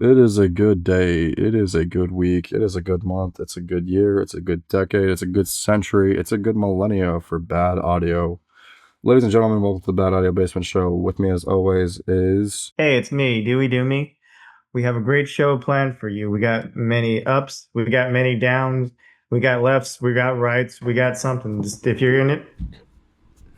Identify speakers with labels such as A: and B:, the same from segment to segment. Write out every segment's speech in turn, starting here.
A: It is a good day. It is a good week. It is a good month. It's a good year. It's a good decade. It's a good century. It's a good millennia for bad audio. Ladies and gentlemen, welcome to the Bad Audio Basement Show. With me, as always, is
B: Hey, it's me, Dewey Do Me. We have a great show planned for you. We got many ups, we got many downs, we got lefts, we got rights, we got something. Just if you're in it,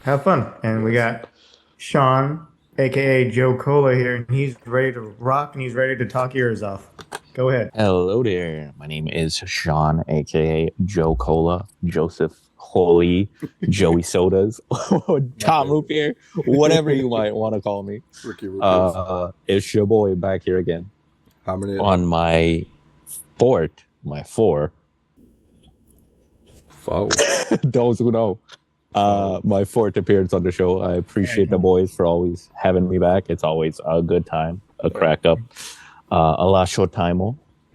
B: have fun. And we got Sean, aka Joe Cola here, and he's ready to rock and he's ready to talk your ears off. Go ahead.
C: Hello there. My name is Sean, aka Joe Cola, Joseph Holy, Joey Sodas, Tom Root Beer, whatever you might want to call me.
A: Ricky Rubio.
C: It's your boy back here again
A: How many?
C: on my four.
A: Oh,
C: Those who know, my fourth appearance on the show. I appreciate the boys for always having me back. It's always a good time, a crack up, a la short time,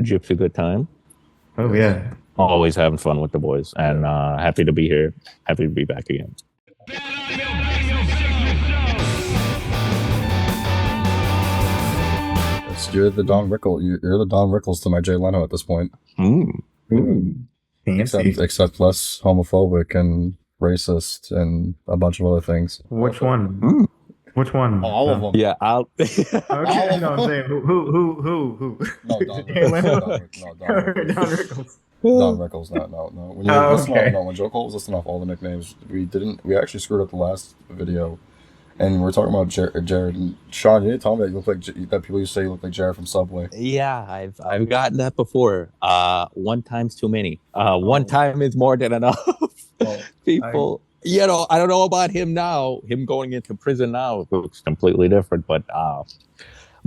C: Gypsy good time.
B: Oh yeah.
C: Always having fun with the boys, and happy to be here. Happy to be back again.
A: you're the Don Rickles. You're the Don Rickles to my Jay Leno at this point.
B: Fancy.
A: Except less homophobic and racist and a bunch of other things.
B: Which one? Which one?
A: All of them.
C: Yeah, I'll.
B: Okay, no, I'm saying who?
A: No, Don
B: Jay Leno.
A: Rickles. No, Don Rickles.
B: Don Rickles.
A: Don Rickles, no. When you
B: Okay.
A: when Joe Cole was listing off all the nicknames, we actually screwed up the last video, and we're talking about Jared and Sean. You didn't tell me that you look like that people used to say you look like Jared from Subway.
C: Yeah, I've gotten that before. One time's too many. One time is more than enough.
A: Oh,
C: People, I don't know about him now. Him going into prison now looks completely different. But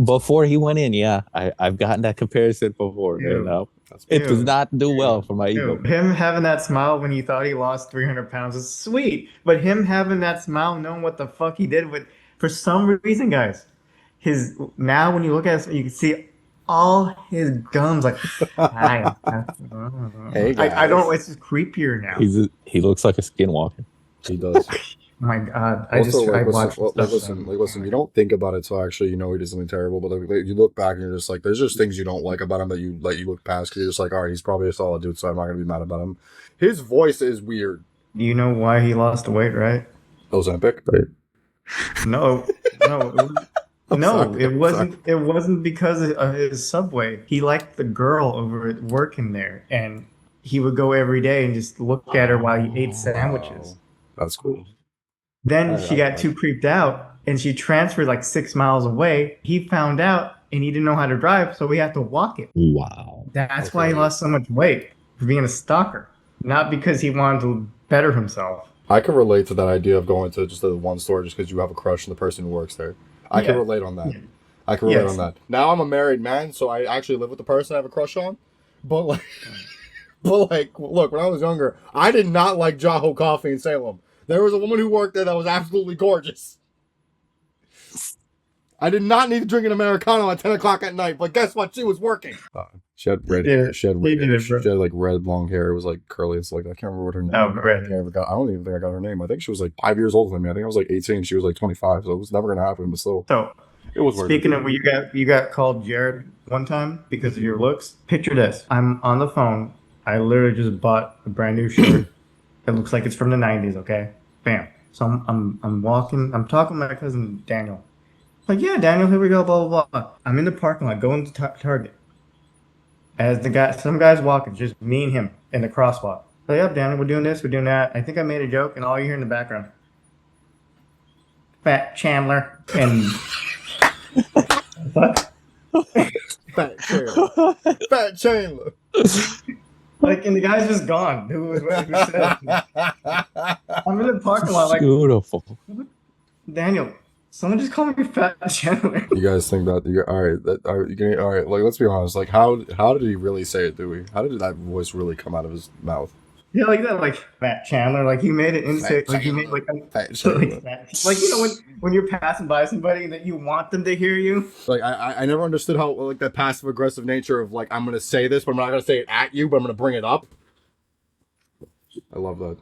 C: before he went in, I've gotten that comparison before.
B: Ew.
C: It does not do well for my ego.
B: Dude, him having that smile when he thought he lost 300 pounds is sweet, but him having that smile, knowing what the fuck he did with, for some reason, guys, now when you look at it, you can see all his gums. Like,
A: Hey, guys.
B: I don't. It's just creepier now.
C: He looks like a skinwalker.
A: He does.
B: Oh my God,
A: Also,
B: I watched
A: listen. You don't think about it till actually you know he did something terrible. But you look back and you're just like, there's just things you don't like about him that you look past because you're just like, all right, he's probably a solid dude, so I'm not gonna be mad about him. His voice is weird.
B: Do you know why he lost the weight, right?
A: Ozempic, right?
B: No,
A: Sorry,
B: it wasn't. It wasn't because of his Subway. He liked the girl over at working there, and he would go every day and just look at her while he ate sandwiches.
A: That's cool.
B: Then she got too creeped out, and she transferred like 6 miles away. He found out, and he didn't know how to drive, so we had to walk it.
C: Wow.
B: That's why he lost so much weight, for being a stalker, not because he wanted to better himself.
A: I can relate to that idea of going to just the one store just because you have a crush on the person who works there. I can relate on that. I can relate on that. Now I'm a married man, so I actually live with the person I have a crush on. But look, when I was younger, I did not like Jaho Coffee in Salem. There was a woman who worked there that was absolutely gorgeous. I did not need to drink an Americano at 10 o'clock at night, but guess what? She was working. She had red hair. She had like red long hair. It was like curly. It's like I can't remember what her name.
B: Oh, red.
A: I don't even think I got her name. I think she was like 5 years older than me. I think I was like 18. She was like 25. So it was never gonna happen. But still,
B: So,
A: it was worth
B: speaking
A: it.
B: of, you got called Jared one time because of your looks. Picture this: I'm on the phone. I literally just bought a brand new shirt. It looks like it's from the '90s. Okay, bam. So I'm walking. I'm talking to my cousin Daniel. Like, yeah, Daniel, here we go. Blah blah blah. I'm in the parking lot going to Target. As some guy's walking, just me and him in the crosswalk. So, yep, Daniel, we're doing this, we're doing that. I think I made a joke, and all you hear in the background, Fat Chandler, and what?
A: Fat Chandler.
B: Like, and the guy's just gone. Who said? I'm in the parking lot, like,
C: Beautiful.
B: Daniel, someone just called me Fat Chandler.
A: You guys think that? All right. Like, let's be honest. Like, how did he really say it, Dewey? How did that voice really come out of his mouth?
B: Yeah, like that, like Fat Chandler. Like, he made it into, like, he made, like,
A: Fat
B: so,
A: Chandler.
B: like, you know, when you're passing by somebody that you want them to hear you.
A: Like, I never understood how, like, that passive aggressive nature of, like, I'm gonna say this, but I'm not gonna say it at you, but I'm gonna bring it up. I love that.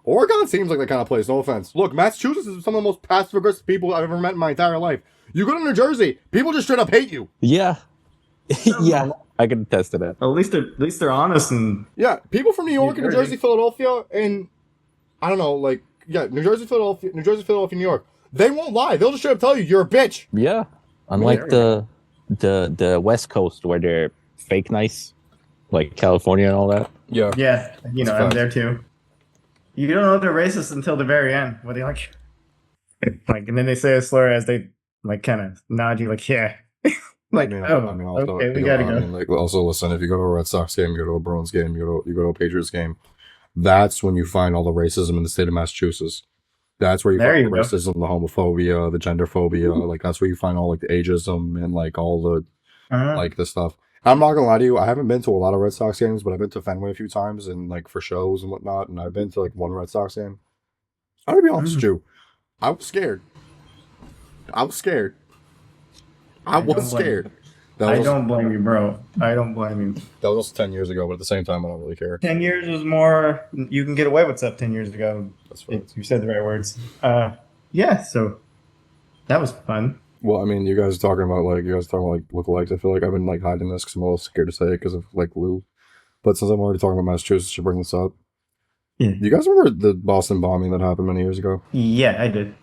A: Oregon seems like that kind of place. No offense. Look, Massachusetts is some of the most passive aggressive people I've ever met in my entire life. You go to New Jersey, people just straight up hate you.
C: Yeah. Yeah. I can attest to that.
B: At least they're honest and
A: Yeah, people from New York and New
B: Jersey.
A: Jersey, Philadelphia, and I don't know, like, yeah, New Jersey, Philadelphia, New York. They won't lie. They'll just straight up tell you you're a bitch.
C: Yeah. Unlike the West Coast where they're fake nice, like California and all that.
A: Yeah.
B: yeah, you know,
A: That's
B: I'm
A: facts.
B: there too. You don't know they're racist until the very end, where they like, and then they say a slur as they like kind of nod you, like, yeah, like,
A: Also,
B: okay, we gotta go.
A: like, also, listen, if you go to a Red Sox game, you go to a Bruins game, you go to a Patriots game, that's when you find all the racism in the state of Massachusetts. That's where you find the racism, the homophobia, the genderphobia. Like, that's where you find all, like, the ageism and, like, all the, like, the stuff. I'm not gonna lie to you, I haven't been to a lot of Red Sox games, but I've been to Fenway a few times and, like, for shows and whatnot, and I've been to, like, one Red Sox game. I'm gonna be honest with you, I was scared. I was scared. I
B: don't blame you, bro. I don't blame you.
A: That was also 10 years ago, but at the same time, I don't really care.
B: 10 years was more. You can get away with stuff 10 years ago.
A: That's right.
B: You said the right words. Yeah. So that was fun.
A: Well, I mean, you guys talking about like lookalikes. I feel like I've been like hiding this because I'm a little scared to say it because of like Lou. But since I'm already talking about Massachusetts, I should bring this up.
B: Yeah.
A: Do you guys remember the Boston bombing that happened many years ago?
B: Yeah, I did.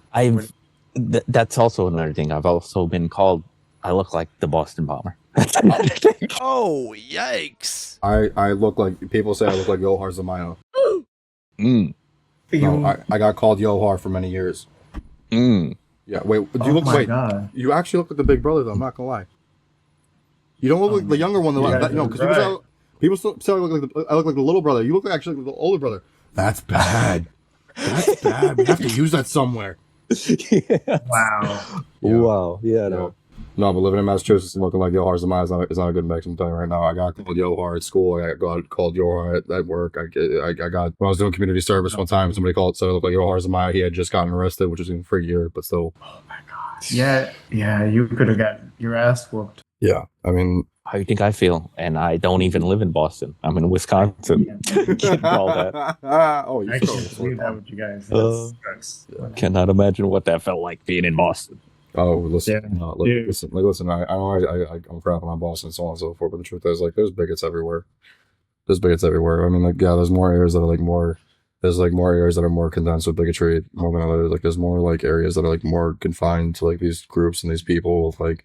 C: That's also another thing. I've also been called. I look like the Boston bomber.
D: Oh, yikes!
A: I look like people say I look like Yohar Zamaya.
C: Mm.
A: No, I got called Yohar for many years.
C: Mm.
A: Yeah, wait. Do you look? Wait,
B: God.
A: you actually look like the big brother though. I'm not gonna lie. You don't look like the younger one. Because people still say I look like the little brother. You look like actually like the older brother. That's bad. That's bad. We have to use that somewhere.
C: Yeah.
B: Wow.
C: Wow. Yeah. No.
A: No, but living in Massachusetts and looking like Yohar Zamaya is not a good mix. I'm telling you right now. I got called Yohar at school. I got called Yohar at work. I got when I was doing community service one time. Somebody said I looked like Yohar Zamaya. He had just gotten arrested, which was even for a year, but still.
B: Oh my God. Yeah. You could have got your ass whooped.
A: Yeah, I mean,
C: How do you think I feel? And I don't even live in Boston. I'm in Wisconsin. Can't call that.
A: Oh, you
B: I
A: still
B: can't believe that with you guys.
C: Yeah. Cannot imagine what that felt like being in Boston.
A: Oh, listen,
B: Yeah.
A: listen. I know I'm crapping on Boston and so on and so forth, but the truth is, like, there's bigots everywhere. There's bigots everywhere. I mean, like, yeah, there's more areas that are like more. There's like more areas that are more condensed with bigotry more than others. Like, there's more like areas that are like more confined to like these groups and these people with like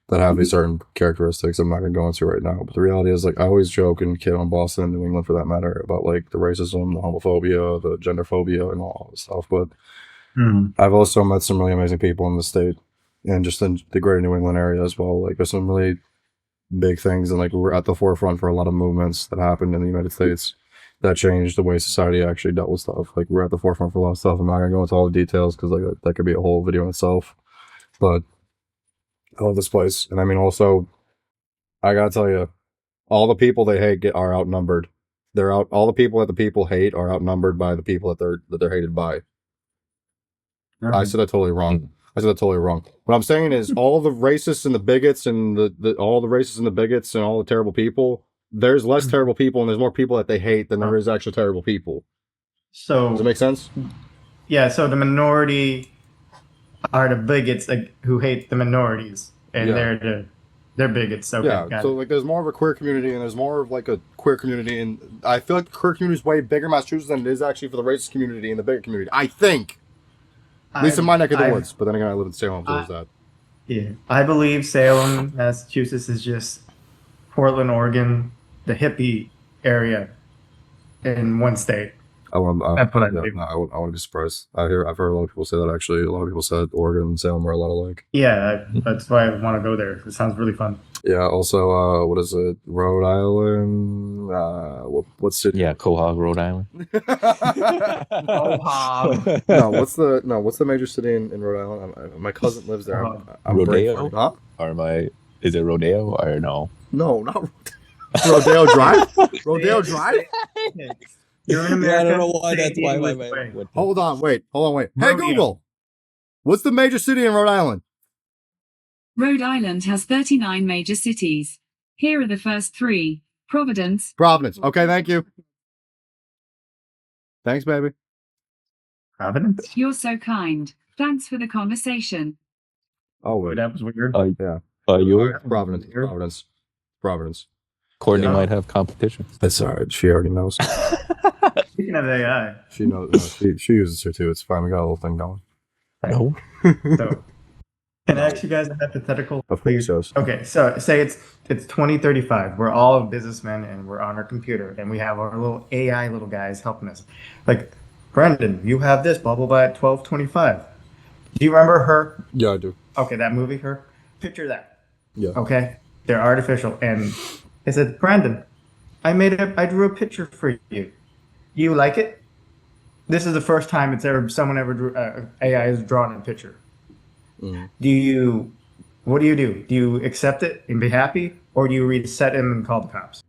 A: that have these certain characteristics I'm not gonna go into right now. But the reality is, like, I always joke and kid on Boston and New England for that matter about like the racism, the homophobia, the genderphobia, and all this stuff. But I've also met some really amazing people in the state and just in the greater New England area as well. Like, there's some really big things, and like we're at the forefront for a lot of movements that happened in the United States that changed the way society actually dealt with stuff. Like, we're at the forefront for a lot of stuff. I'm not gonna go into all the details because like that could be a whole video in itself. But I love this place, and I mean, also, I gotta tell you, all the people they hate are outnumbered. All the people that the people hate are outnumbered by the people that they're hated by. I said that totally wrong. What I'm saying is all the racists and the bigots and all the racists and the bigots and all the terrible people, there's less terrible people and there's more people that they hate than there is actual terrible people.
B: So
A: does it make sense?
B: Yeah, so the minority are the bigots who hate the minorities, and they're bigots. Okay,
A: yeah, so like there's more of a queer community and there's more of like a queer community, and I feel like the queer community is way bigger in Massachusetts than it is actually for the racist community and the bigot community. I think. At least in my neck of the woods, but then again, I live in Salem, so there's that.
B: Yeah, I believe Salem, Massachusetts is just Portland, Oregon, the hippie area in one state.
A: That's what I believe. I wouldn't be surprised. I've heard a lot of people say that actually. A lot of people said Oregon and Salem are a lot alike.
B: Yeah, that's why I want to go there. It sounds really fun.
A: Yeah. Also, what is it? Rhode Island. What city?
C: Yeah, Quahog, Rhode Island.
A: What's the major city in Rhode Island? My cousin lives there. I'm
C: Rodeo?
A: Huh?
C: Is it Rodeo or no?
A: No, not Rodeo Drive. Rodeo Drive.
B: You're in America.
C: I don't know why that's why.
A: Hold on, wait. Hey, Google. What's the major city in Rhode Island?
E: Rhode Island has 39 major cities. Here are the first three. Providence.
A: Okay, thank you. Thanks, baby.
B: Providence?
E: You're so kind. Thanks for the conversation.
A: Oh, wait.
B: That was weird.
A: Yeah.
C: You?
A: Providence.
C: Courtney
A: Yeah.
C: might have competition.
A: That's all right. She already knows.
B: Speaking of AI,
A: She knows. No, she uses her too. It's fine. We got a little thing going.
C: No.
B: so can I ask you guys a hypothetical?
A: Of course, yes.
B: Okay, so say it's 2035. We're all businessmen and we're on our computer and we have our little AI little guys helping us. Like, Brendan, you have this blah blah blah at 12:25. Do you remember her?
A: Yeah, I do.
B: Okay, that movie, her. Picture that.
A: Yeah.
B: Okay, they're artificial, and it said, Brandon, I drew a picture for you. Do you like it? This is the first time someone ever drew AI has drawn a picture.
A: Mm.
B: What do? Do you accept it and be happy, or do you reset him and call the cops?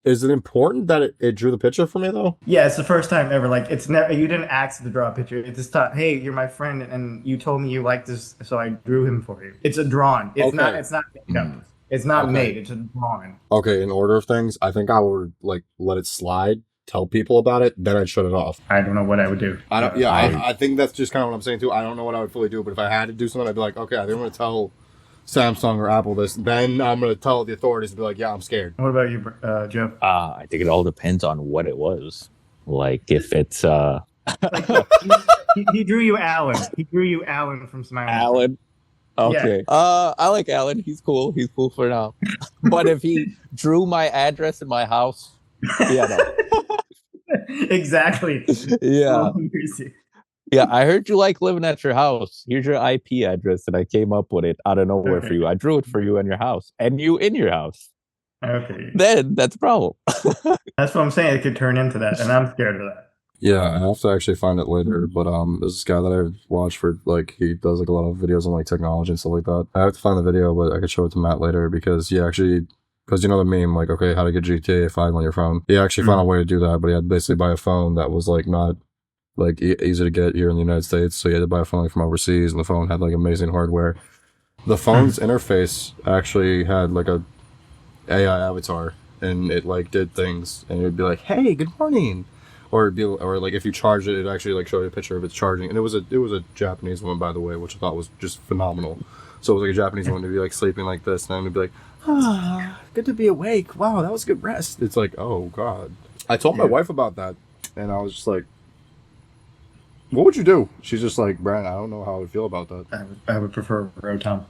A: Is it important that it drew the picture for me though?
B: Yeah, it's the first time ever. Like, it's never, you didn't ask to draw a picture. It just thought, hey, you're my friend, and you told me you like this, so I drew him for you. It's a drawing. It's
A: Okay.
B: not made up. It's not
A: Okay.
B: made. It's a drawing.
A: Okay, in order of things, I think I would like let it slide, tell people about it, then I'd shut it off.
B: I don't know what I would do.
A: I think that's just kind of what I'm saying too. I don't know what I would fully do, but if I had to do something, I'd be like, okay, I think I'm gonna tell Samsung or Apple this. Then I'm gonna tell the authorities and be like, yeah, I'm scared.
B: What about you, Jeff?
C: I think it all depends on what it was. Like if it's
B: He drew you Alan. He drew you Alan from Smile.
C: Alan. Okay. I like Alan. He's cool. He's cool for now. But if he drew my address in my house, yeah, no.
B: Exactly.
C: Yeah.
B: Oh,
C: Yeah, I heard you like living at your house. Here's your IP address, and I came up with it out of nowhere for you. I drew it for you in your house, and you in your house.
B: Okay.
C: Then that's a problem.
B: That's what I'm saying. It could turn into that, and I'm scared of that.
A: Yeah, I have to actually find it later. But there's this guy that I've watched for like he does like a lot of videos on like technology and stuff like that. I have to find the video, but I could show it to Matt later because he actually. Because you know the meme, like, okay, how to get GTA 5 on your phone. He actually found a way to do that, but he had to basically buy a phone that was like not like easy to get here in the United States. So he had to buy a phone like, from overseas, and the phone had like amazing hardware. The phone's interface actually had like a AI avatar, and it like did things, and it would be like, "Hey, good morning," or it'd be, or like if you charge it, it actually like showed you a picture of its charging, and it was a Japanese woman, by the way, which I thought was just phenomenal. So it was like a Japanese woman to be like sleeping like this, and then it'd be like, "Ah, good to be awake. Wow, that was good rest." It's like, oh god. I told my wife about that, and I was just like, "What would you do?" She's just like, "Brian, I don't know how I would feel about that."
B: I would prefer Rotom.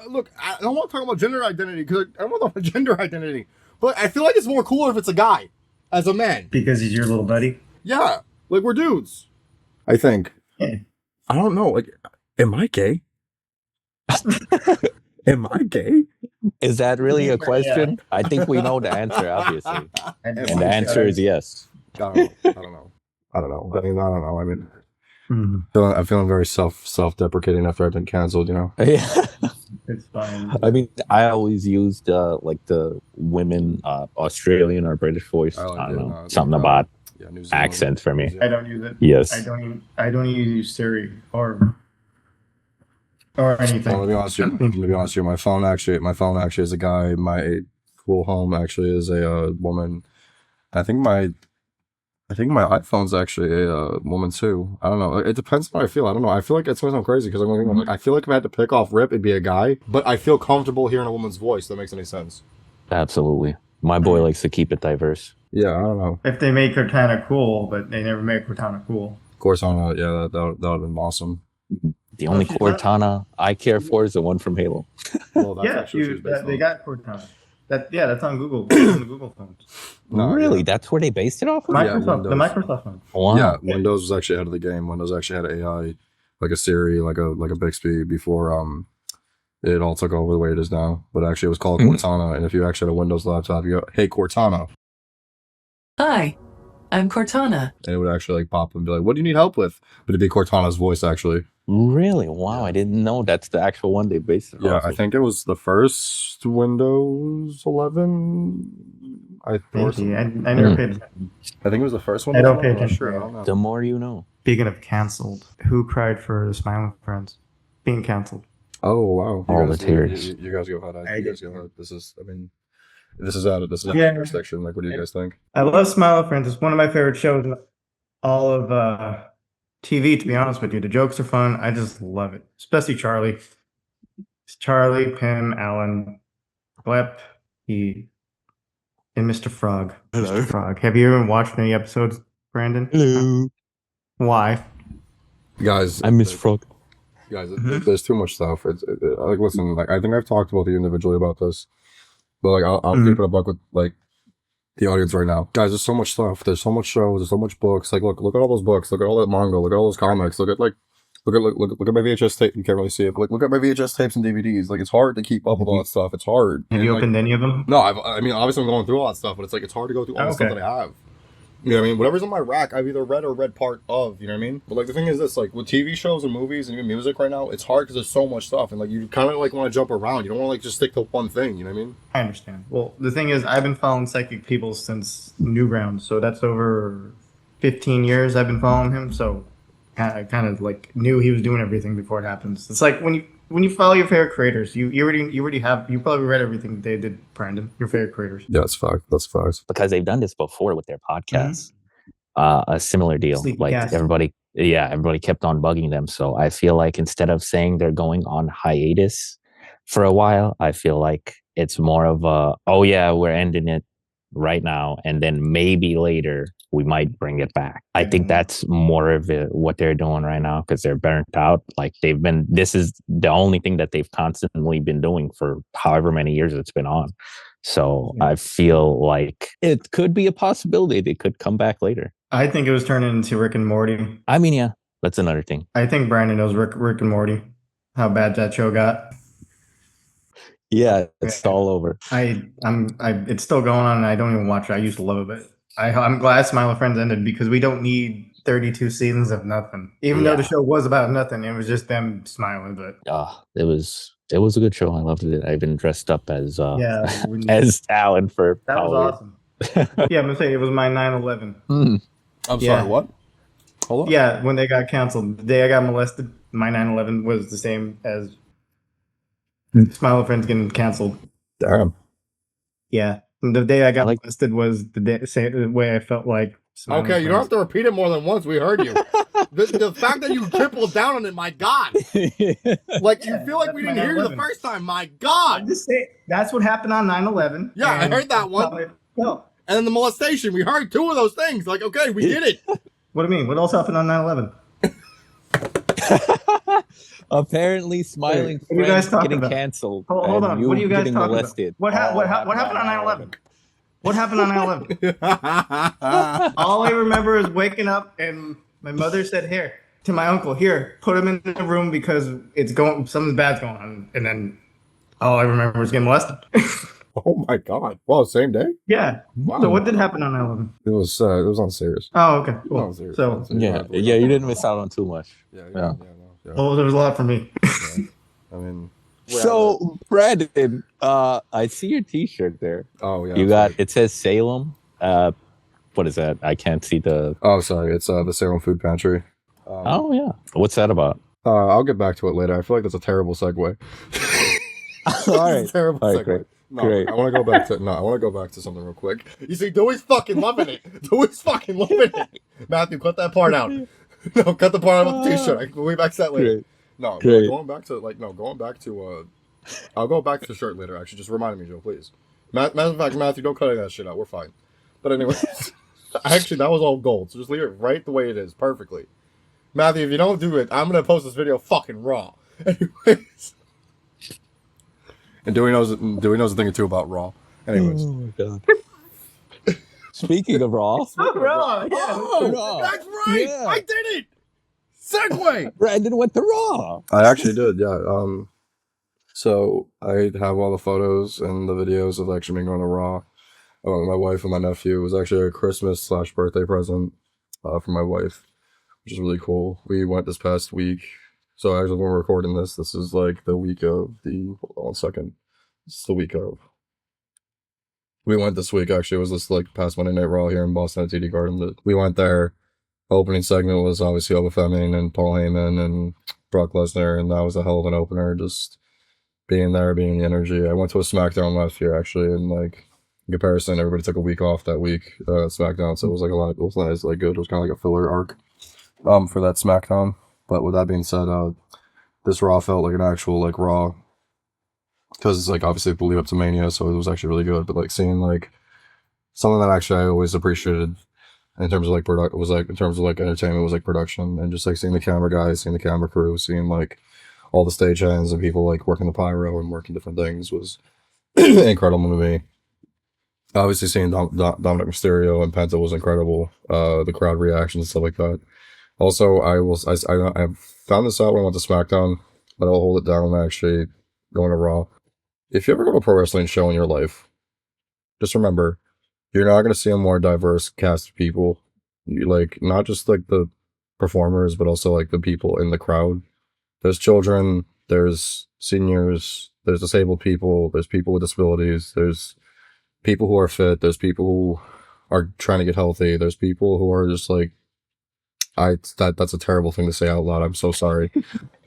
A: Look, I don't want to talk about gender identity because I don't want to talk about gender identity, but I feel like it's more cooler if it's a guy, as a man.
B: Because he's your little buddy?
A: Yeah, like we're dudes. I think.
B: Yeah.
A: I don't know. Like, am I gay? Am I gay?
C: Is that really a question? Yeah. I think we know the answer, obviously. And the answer is yes.
A: I don't know. I mean, I'm feeling very self-deprecating after I've been canceled, you know?
C: Yeah.
B: It's fine.
C: I mean, I always used like the women Australian or British voice. I don't know. Something about accents for me.
B: I don't use it.
C: Yes.
B: I don't even use Siri or anything.
A: Well, to be honest with you, my phone actually is a guy. My cool home actually is a woman. I think my iPhone's actually a woman too. I don't know. It depends on how I feel. I don't know. I feel like it's going to sound crazy because I feel like if I had to pick off rip, it'd be a guy. But I feel comfortable hearing a woman's voice. If that makes any sense.
C: Absolutely. My boy likes to keep it diverse.
A: Yeah, I don't know.
B: If they make Cortana cool, but they never make Cortana cool.
A: Cortana, yeah, that would have been awesome.
C: The only Cortana I care for is the one from Halo.
B: Well, that's they got Cortana. That's on Google. It's on the Google phones.
C: No, really? Yeah. That's where they based it off of?
B: The Microsoft one.
C: Wow.
A: Yeah, Windows was actually ahead of the game. Windows actually had AI, like a Siri, like a Bixby before it all took over the way it is now. But actually it was called Cortana, and if you actually had a Windows laptop, you go, "Hey Cortana."
F: Hi, I'm Cortana.
A: And it would actually like pop and be like, "What do you need help with?" But it'd be Cortana's voice actually.
C: Really? Wow, I didn't know that's the actual one they based it off of.
A: I think it was the first Windows 11. I never
B: paid attention.
A: I think it was the first one.
B: I don't pay attention.
A: Sure, I don't know.
C: The more you know.
B: Speaking of canceled, who cried for the Smiling Friends being canceled?
A: Oh wow!
C: All the tears.
A: You guys go ahead. You guys go ahead. This is. I mean, This is out of
B: Yeah.
A: jurisdiction. Like, what do you guys think?
B: I love Smile of Friends. It's one of my favorite shows in all of TV, to be honest with you. The jokes are fun. I just love it. Especially Charlie. It's Charlie, Pim, Alan, Glep, he, and Mr. Frog.
C: Hello.
B: Mr. Frog. Have you ever watched any episodes, Brandon?
C: Hello.
B: Why?
A: Guys,
C: I miss Frog.
A: Guys, there's too much stuff. Like, listen, like, I think I've talked about you individually about this, but like, I'll keep it a buck with like the audience right now. Guys, there's so much stuff. There's so much shows. There's so much books. Like, look at all those books. Look at all that manga. Look at all those comics. Look at my VHS tape. You can't really see it, but like, look at my VHS tapes and DVDs. Like, it's hard to keep up with all that stuff. It's hard.
B: Have you opened any of them?
A: No, I mean, obviously I'm going through all that stuff, but it's like it's hard to go through all the stuff that I have. You know what I mean? Whatever's on my rack, I've either read or read part of. You know what I mean? But like the thing is this: like with TV shows and movies and even music right now, it's hard because there's so much stuff, and like you kind of like want to jump around. You don't want to like just stick to one thing. You know what I mean?
B: I understand. Well, the thing is, I've been following Psychic People since Newgrounds, so that's over 15 years I've been following him. So I kind of like knew he was doing everything before it happens. It's like when you follow your favorite creators, you probably read everything they did, Brandon. Your favorite creators.
A: Yeah, that's fact. That's facts.
C: Because they've done this before with their podcasts. A similar deal.
B: Sleepcast.
C: Everybody kept on bugging them. So I feel like instead of saying they're going on hiatus for a while, I feel like it's more of a, oh yeah, we're ending it right now, and then maybe later we might bring it back. I think that's more of what they're doing right now because they're burnt out. Like this is the only thing that they've constantly been doing for however many years it's been on. So I feel like it could be a possibility they could come back later.
B: I think it was turning into Rick and Morty.
C: I mean, yeah, that's another thing.
B: I think Brandon knows Rick and Morty, how bad that show got.
C: Yeah, it's all over.
B: It's still going on, and I don't even watch it. I used to love it. I'm glad Smile of Friends ended because we don't need 32 seasons of nothing. Even though the show was about nothing, it was just them smiling. But
C: it was a good show. I loved it. I've been dressed up as as Alan for
B: that
C: Halloween.
B: was awesome. Yeah, I'm gonna say it was my 9/11.
A: I'm sorry, what? Hold on.
B: Yeah, when they got canceled, the day I got molested, my 9/11 was the same as Smile of Friends getting canceled.
A: Damn.
B: Yeah, the day I got molested was the way I felt like.
A: Okay, you don't have to repeat it more than once. We heard you. the fact that you tripled down on it, my God. Like, you feel like we didn't hear you the first time, my God.
B: I'm just saying, that's what happened on 9/11.
A: Yeah, I heard that one.
B: No.
A: And then the molestation, we heard two of those things. Like, okay, we did it.
B: What do you mean? What else happened on 9/11?
C: Apparently, Smiling
B: What are you guys
C: Friends
B: talking
C: getting
B: about?
C: canceled.
B: Hold on. What are you guys
C: getting
B: talking
C: molested.
B: about? What happened on 9/11? What happened on 9/11? All I remember is waking up and my mother said, "Here," to my uncle, "Here, put him in the room because something bad's going on." And then all I remember was getting molested.
A: Oh my God! Wow, same day?
B: Yeah. Wow. So what did happen on 9/11?
A: It was on Serious.
B: Oh, okay. Cool. So
C: yeah, you didn't miss out on too much.
A: Yeah.
B: Well, there was a lot for me.
A: I mean.
C: So, Brandon, I see your T-shirt there.
A: Oh yeah.
C: You got it says Salem. What is that? I can't see the.
A: Oh, sorry. It's the Salem Food Pantry.
C: Oh yeah. What's that about?
A: I'll get back to it later. I feel like that's a terrible segue.
C: All right.
A: Terrible
C: All
A: segue.
C: right, great.
A: No,
C: Great.
A: I want to go back to something real quick. You see, Dewey's fucking loving it. Dewey's fucking loving it. Matthew, cut that part out. No, cut the part out of the T-shirt. We'll be back to that later.
C: Great.
A: No,
C: Great.
A: going back to I'll go back to the shirt later. Actually, just remind me, Joe, please. Matter of fact, Matthew, don't cut any of that shit out. We're fine. But anyways, actually, that was all gold. So just leave it right the way it is, perfectly. Matthew, if you don't do it, I'm gonna post this video fucking raw. Anyways. And Dewey knows a thing or two about Raw. Anyways.
C: Oh my God. Speaking of Raw.
B: Raw, yeah.
A: Oh, that's right.
C: Yeah.
A: I did it. Segue.
C: Brandon went to Raw.
A: I actually did, yeah. So I have all the photos and the videos of actually me going to Raw. My wife and my nephew. It was actually a Christmas/birthday present for my wife, which is really cool. We went this past week. So actually, when we're recording this is like the week of the. Hold on 1 second. It's the week of. We went this week. Actually, it was this like past Monday Night Raw here in Boston at TD Garden. We went there. The opening segment was obviously Oba Femi and Paul Heyman and Brock Lesnar, and that was a hell of an opener. Just being there, being the energy. I went to a SmackDown last year actually, and like In comparison, everybody took a week off that week, SmackDown, so it was like it was nice, like good. It was kind of like a filler arc, for that SmackDown. But with that being said, this Raw felt like an actual like Raw, because it's like obviously the lead up to Mania, so it was actually really good. But like seeing like something that actually I always appreciated in terms of like was like in terms of like entertainment was like production, and just like seeing the camera guys, seeing the camera crew, seeing like all the stagehands and people like working the pyro and working different things was incredible to me. Obviously, seeing Dominic Mysterio and Penta was incredible. The crowd reactions and stuff like that. Also, I found this out when I went to SmackDown, but I'll hold it down when I actually going to Raw. If you ever go to a pro wrestling show in your life, just remember, you're not going to see a more diverse cast of people. You, like, not just like the performers, but also like the people in the crowd. There's children, there's seniors, there's disabled people, there's people with disabilities, there's people who are fit, there's people who are trying to get healthy, there's people who are just like, that's a terrible thing to say out loud. I'm so sorry.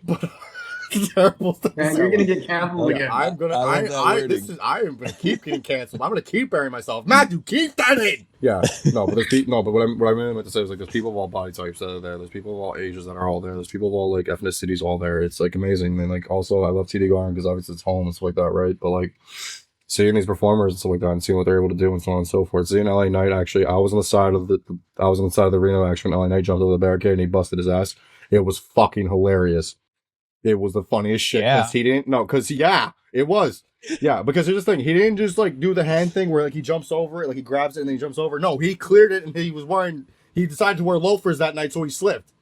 A: But it's a terrible thing.
B: Man, you're gonna get canceled again.
A: I am gonna keep getting canceled. I'm gonna keep burying myself. Matthew, keep that in. Yeah, no, but but what I really meant to say was like there's people of all body types that are there. There's people of all ages that are all there. There's people of all like ethnicities all there. It's like amazing. And like also I love TD Garden because obviously it's home and stuff like that, right? But like seeing these performers and stuff like that and seeing what they're able to do and so on and so forth. Seeing LA Knight actually, I was on the side of the arena actually when LA Knight jumped over the barricade and he busted his ass. It was fucking hilarious. It was the funniest shit because it was. Yeah, because here's the thing, he didn't just like do the hand thing where like he jumps over it, like he grabs it and then he jumps over. No, he cleared it and he decided to wear loafers that night, so he slipped.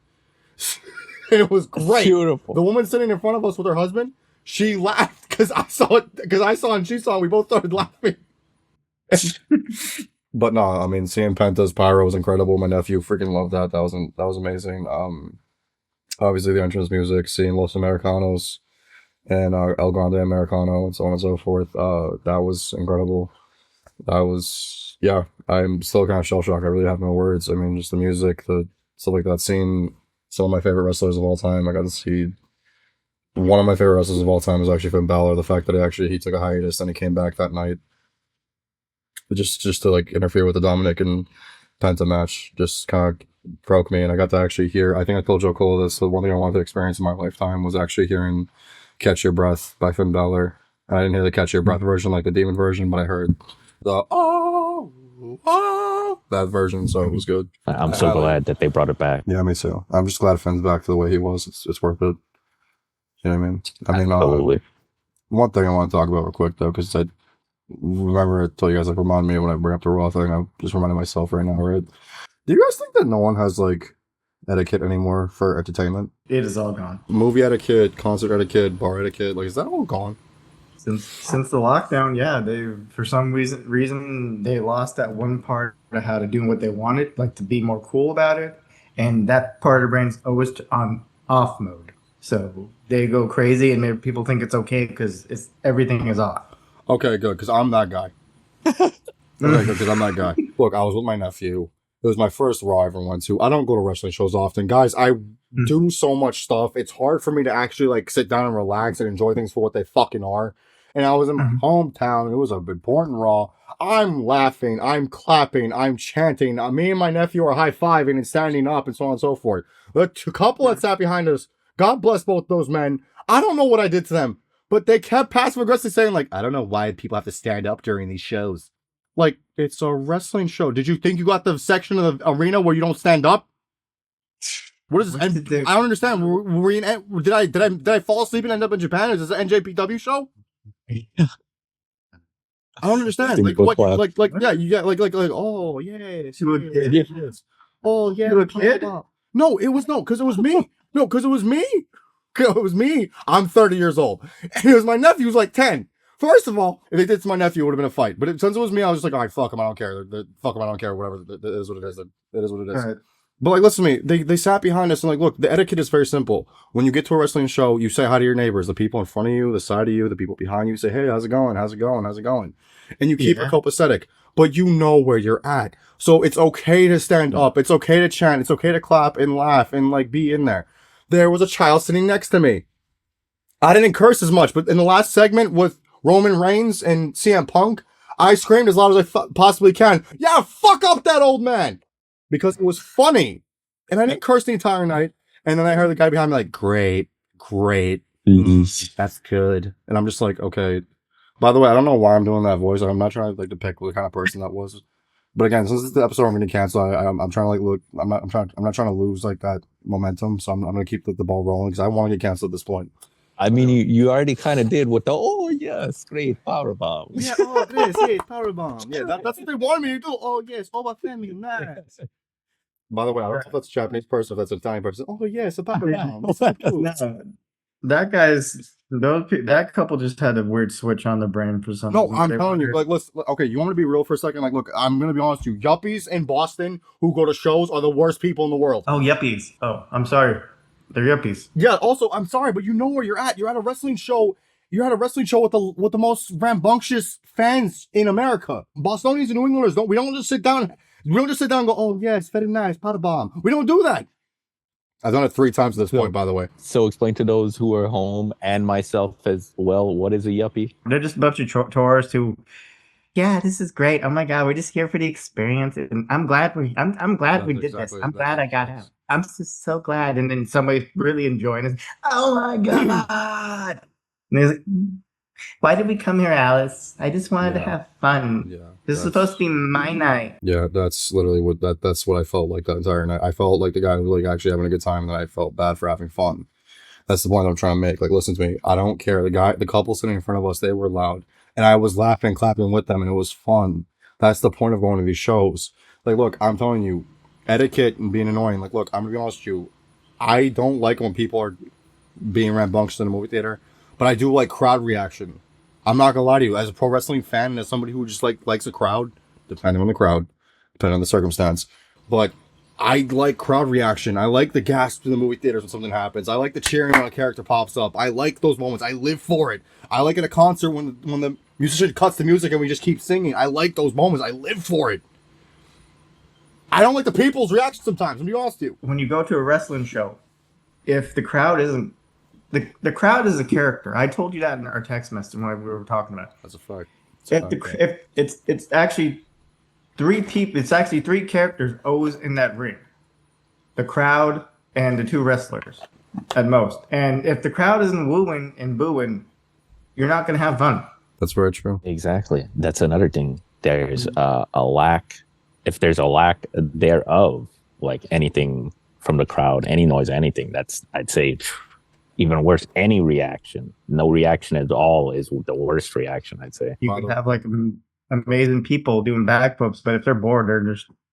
A: And it was great.
C: Beautiful.
A: The woman sitting in front of us with her husband, she laughed because I saw it and she saw it. We both started laughing. But no, I mean, seeing Penta's pyro was incredible. My nephew freaking loved that. That was amazing. Obviously the entrance music, seeing Los Americanos and El Grande Americano and so on and so forth. That was incredible. I'm still kind of shell shocked. I really have no words. I mean, just the music, the stuff like that. Seeing some of my favorite wrestlers of all time. I got to see one of my favorite wrestlers of all time is actually Finn Balor. The fact that he took a hiatus and he came back that night, just to like interfere with the Dominic and Penta match, just kind of broke me. And I got to actually hear, I think I told Joe Cole this, the one thing I wanted to experience in my lifetime was actually hearing Catch Your Breath by Finn Balor. I didn't hear the Catch Your Breath version, like the demon version, but I heard the that version, so it was good.
C: I'm so glad that they brought it back.
A: Yeah, me too. I'm just glad Finn's back to the way he was. It's worth it. You know what I mean?
C: Absolutely.
A: One thing I want to talk about real quick though, because I remember I told you guys, like, remind me when I bring up the Raw thing. I'm just reminding myself right now, right? Do you guys think that no one has like etiquette anymore for entertainment?
B: It is all gone.
A: Movie etiquette, concert etiquette, bar etiquette, like, is that all gone?
B: Since the lockdown, yeah, they for some reason they lost that one part of how to do what they wanted, like to be more cool about it, and that part of the brain's always on off mode. So they go crazy and make people think it's okay because everything is off.
A: Okay, good, because I'm that guy. Okay, good, because I'm that guy. Look, I was with my nephew. It was my first Raw I ever went to. I don't go to wrestling shows often. Guys, I do so much stuff. It's hard for me to actually like sit down and relax and enjoy things for what they fucking are. And I was in my hometown. And it was an important Raw. I'm laughing. I'm clapping. I'm chanting. Me and my nephew are high-fiving and standing up and so on and so forth. The couple that sat behind us, God bless both those men. I don't know what I did to them, but they kept passive-aggressively saying, like, I don't know why people have to stand up during these shows. Like, it's a wrestling show. Did you think you got the section of the arena where you don't stand up? What is this? I don't understand. Did I fall asleep and end up in Japan? Is this an NJPW show? I don't understand. Like, what? Yeah, you get like, oh yeah, oh yeah.
B: You a kid?
A: No, because it was me. No, because it was me. It was me. I'm 30 years old, and it was my nephew who's like 10. First of all, if they did to my nephew, it would have been a fight. But since it was me, I was just like, all right, fuck him, I don't care. Fuck him, I don't care. Whatever, it is what it is. It is what it is. Right. But like, listen to me. They sat behind us and like, look, the etiquette is very simple. When you get to a wrestling show, you say hi to your neighbors, the people in front of you, the side of you, the people behind you. You say, hey, how's it going? How's it going? How's it going? And you keep it copacetic. But you know where you're at. So it's okay to stand up. It's okay to chant. It's okay to clap and laugh and like be in there. There was a child sitting next to me. I didn't curse as much, but in the last segment with Roman Reigns and CM Punk, I screamed as loud as I possibly can. Yeah, fuck up that old man. Because it was funny. And I didn't curse the entire night. And then I heard the guy behind me like, great. That's good. And I'm just like, okay. By the way, I don't know why I'm doing that voice. I'm not trying to like depict what kind of person that was. But again, since this is the episode I'm going to cancel, I'm trying to like look. I'm not trying to lose like that momentum. So I'm going to keep the ball rolling because I want to get canceled at this point.
C: I mean, you already kind of did with the yes, great power bomb.
A: Yeah, oh, this, yeah, power bomb. Yeah, that's what they wanted me to do. Oh yes, oh my family, nice. By the way, I don't know if that's a Japanese person, if that's an Italian person. Oh yes, a power bomb.
B: No, that couple just had a weird switch on the brain for some reason.
A: No, I'm telling you, like, listen, okay, you want me to be real for a second? Like, look, I'm gonna be honest with you. Yuppies in Boston who go to shows are the worst people in the world.
B: Oh, yuppies. Oh, I'm sorry. They're yuppies.
A: Yeah, also, I'm sorry, but you know where you're at. You're at a wrestling show. You're at a wrestling show with the most rambunctious fans in America. Bostonians and New Englanders we don't just sit down. We don't just sit down and go, oh yes, very nice, power bomb. We don't do that. I've done it 3 times at this point, by the way.
C: So explain to those who are home and myself as well, what is a yuppie?
B: They're just a bunch of tourists who, yeah, this is great. Oh my God, we're just here for the experience, and I'm glad we did this. I'm glad I got out. I'm just so glad. And then somebody's really enjoying it. Oh my God! And like, why did we come here, Alice? I just wanted to have fun. Yeah, this is supposed to be my night.
A: Yeah, that's literally that's what I felt like that entire night. I felt like the guy was like actually having a good time, and I felt bad for having fun. That's the point I'm trying to make. Like, listen to me. I don't care. The couple sitting in front of us, they were loud, and I was laughing, clapping with them, and it was fun. That's the point of going to these shows. Like, look, I'm telling you, etiquette and being annoying. Like, look, I'm gonna be honest with you. I don't like when people are being rambunctious in a movie theater, but I do like crowd reaction. I'm not gonna lie to you. As a pro wrestling fan and as somebody who just likes a crowd, depending on the crowd, depending on the circumstance, but I like crowd reaction. I like the gasp in the movie theaters when something happens. I like the cheering when a character pops up. I like those moments. I live for it. I like at a concert when the musician cuts the music and we just keep singing. I like those moments. I live for it. I don't like the people's reaction sometimes, I'm gonna be honest with you.
B: When you go to a wrestling show, if the crowd isn't the crowd is a character. I told you that in our text message when we were talking about it.
A: That's a fact.
B: If it's actually 3 people, it's actually 3 characters always in that ring. The crowd and the 2 wrestlers at most. And if the crowd isn't wooing and booing, you're not going to have fun.
A: That's very true.
C: Exactly. That's another thing. There's a lack, if there's a lack thereof, like anything from the crowd, any noise, anything, that's, I'd say, even worse. Any reaction, no reaction at all is the worst reaction, I'd say.
B: You can have like amazing people doing backflips, but if they're bored,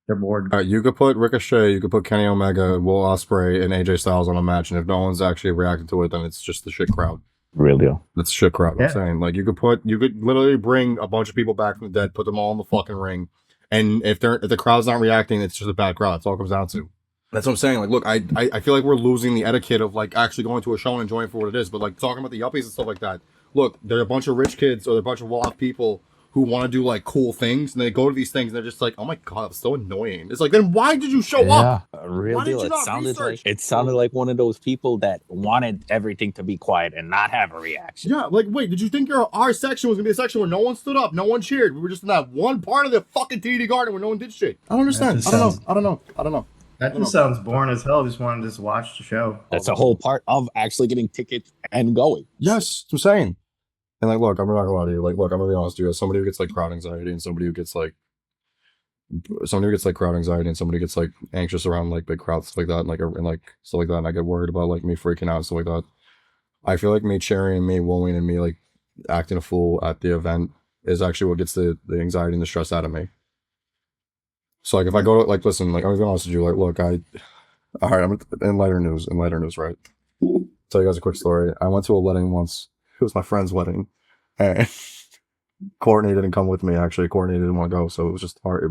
B: they're bored.
A: You could put Ricochet, you could put Kenny Omega, Will Ospreay, and AJ Styles on a match, and if no one's actually reacting to it, then it's just the shit crowd.
C: Real deal.
A: That's a shit crowd. Yeah. I'm saying, like, you could literally bring a bunch of people back from the dead, put them all in the fucking ring, and if the crowd's not reacting, it's just a bad crowd. That's all it comes down to. That's what I'm saying. Like, look, I feel like we're losing the etiquette of like actually going to a show and enjoying it for what it is. But like talking about the yuppies and stuff like that. Look, they're a bunch of rich kids or they're a bunch of well-off people who want to do like cool things, and they go to these things and they're just like, oh my God, it's so annoying. It's like, then why did you show up?
C: Real deal. It sounded like one of those people that wanted everything to be quiet and not have a reaction.
A: Yeah, like, wait, did you think our section was gonna be a section where no one stood up, no one cheered? We were just in that one part of the fucking TD garden where no one did shit. I don't understand. I don't know.
B: That just sounds boring as hell. Just want to just watch the show.
C: That's a whole part of actually getting tickets and going.
A: Yes, that's what I'm saying. And like, look, I'm not gonna lie to you. Like, look, I'm gonna be honest with you. As somebody who gets like crowd anxiety and somebody who gets like crowd anxiety and somebody gets like anxious around like big crowds, stuff like that, and like stuff like that, and I get worried about like me freaking out and stuff like that. I feel like me cheering and me wooing and me like acting a fool at the event is actually what gets the anxiety and the stress out of me. So like if I go to like listen, like I'm gonna be honest with you, like look, all right, I'm in lighter news, right? Tell you guys a quick story. I went to a wedding once. It was my friend's wedding, and Courtney didn't come with me. Actually, Courtney didn't want to go, so it was just hard.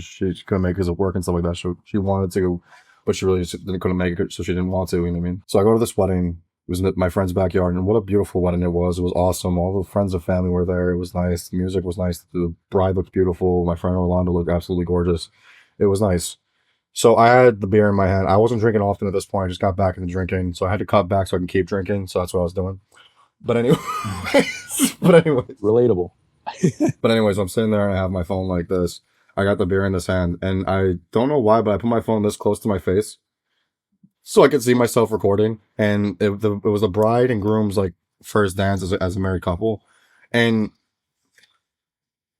A: She couldn't make it because of work and stuff like that. She wanted to, but she really couldn't make it, so she didn't want to. You know what I mean? So I go to this wedding. It was in my friend's backyard, and what a beautiful wedding it was. It was awesome. All the friends and family were there. It was nice. The music was nice. The bride looked beautiful. My friend Orlando looked absolutely gorgeous. It was nice. So I had the beer in my hand. I wasn't drinking often at this point. I just got back into drinking, so I had to cut back so I can keep drinking. So that's what I was doing. But anyway,
C: relatable.
A: But anyways, I'm sitting there and I have my phone like this. I got the beer in this hand, and I don't know why, but I put my phone this close to my face so I could see myself recording. And it was the bride and groom's like first dance as a married couple, and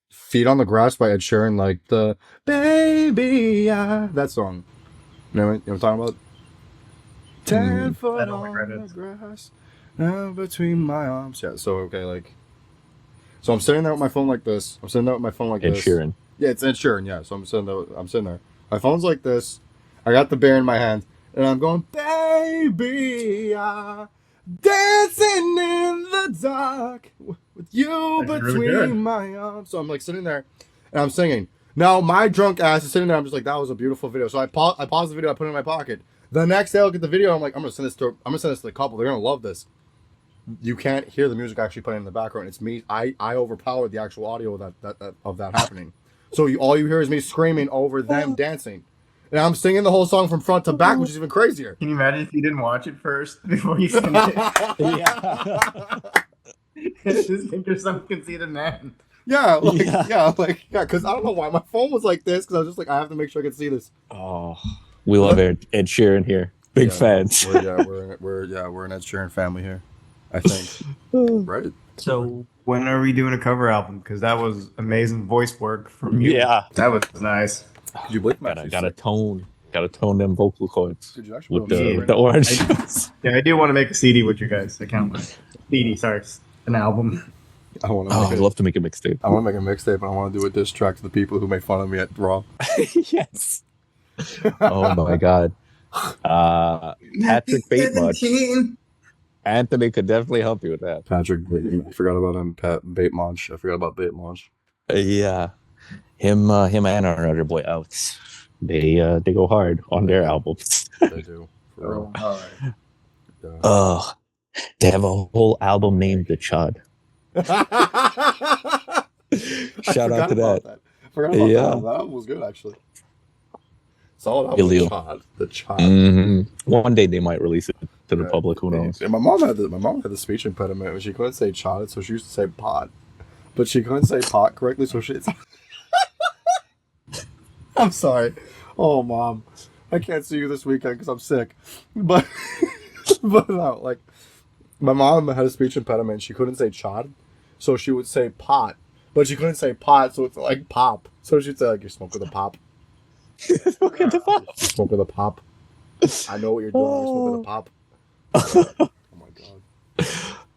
A: "Feet on the Grass" by Ed Sheeran, like the baby, that song. You know what I'm talking about? 10 foot
B: I don't
A: on
B: regret
A: the
B: it.
A: grass, between my arms. Yeah. So okay, like, so I'm sitting there with my phone like this. I'm sitting there with my phone like
C: Ed
A: this.
C: Sheeran.
A: Yeah, it's Ed Sheeran. Yeah. So I'm sitting there. I'm sitting there. My phone's like this. I got the beer in my hand, and I'm going, baby, dancing in the dark with you
B: That's really
A: between
B: good.
A: my arms. So I'm like sitting there, and I'm singing. Now my drunk ass is sitting there. I'm just like, that was a beautiful video. So I pause the video. I put it in my pocket. The next day, I look at the video. I'm like, I'm gonna send this to the couple. They're gonna love this. You can't hear the music actually playing in the background. It's me. I overpowered the actual audio of that happening. So all you hear is me screaming over them dancing, and I'm singing the whole song from front to back, which is even crazier.
B: Can you imagine if you didn't watch it first before you sent it?
C: Yeah.
B: Just think you're some conceited man.
A: Yeah, because I don't know why my phone was like this. Because I was just like, I have to make sure I can see this.
C: Oh, we love Ed Sheeran here. Big
A: Yeah,
C: fans.
A: We're an Ed Sheeran family here, I think. Right?
B: So when are we doing a cover album? Because that was amazing voice work from you.
C: Yeah.
B: That was nice.
A: Could you believe that?
C: Gotta tone them vocal cords
A: Could you actually
C: with
A: put them
C: the orange.
B: Yeah, I do want to make a CD with you guys. I can't. CD, sorry, an album.
A: I want to.
C: I'd love to make a mixtape.
A: I want to make a mixtape, and I want to do a diss track to the people who make fun of me at Raw.
C: Yes. Oh my God. Patrick Batemunch. Anthony could definitely help you with that.
A: Patrick, I forgot about him. Batemunch. I forgot about Batemunch.
C: Yeah. Him and our other boy Outs. They go hard on their albums.
A: They do. For real.
B: All right.
C: They have a whole album named The Chud. Shout out to that.
A: I forgot about
C: Yeah.
A: that. That album was good, actually. Solid album.
C: Illegal.
A: The Chod.
C: Mm-hmm. One day they might release it to the public. Who knows?
A: Yeah, my mom had the speech impediment when she couldn't say chod, so she used to say pot, but she couldn't say pot correctly, so she. I'm sorry. Oh, Mom, I can't see you this weekend because I'm sick. But no, like, my mom had a speech impediment. She couldn't say chod, so she would say pot, but she couldn't say pot, so it's like pop. So she'd say like, "You smoke with a pop."
C: Look at the pop.
A: You smoke with a pop. I know what you're doing. You smoke with a pop. Oh my God.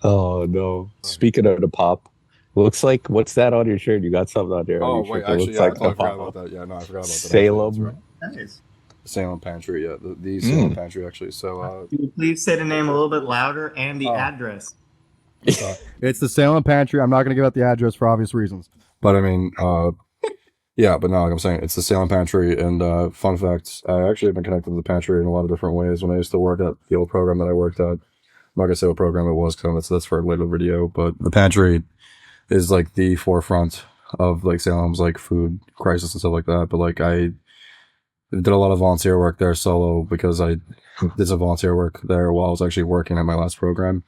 C: Oh no! Speaking of the pop, looks like what's that on your shirt? You got something on there.
A: Oh
C: on your
A: wait,
C: shirt that
A: actually,
C: looks
A: yeah,
C: like
A: I
C: the
A: forgot
C: pop.
A: about that. Yeah, no, I forgot about that.
C: Salem.
A: That's right.
B: Nice.
A: Salem Pantry, yeah, the Salem Pantry actually. So,
B: Can you please say the name a little bit louder and the address?
A: it's the Salem Pantry. I'm not going to give out the address for obvious reasons, but I mean, yeah, but no, like I'm saying, it's the Salem Pantry. And fun facts, I actually have been connected to the pantry in a lot of different ways. When I used to work at the old program that I worked at, I'm not gonna say what program it was because that's for a later video. But the pantry is like the forefront of like Salem's like food crisis and stuff like that. But like I did a lot of volunteer work there solo because I did some volunteer work there while I was actually working at my last program.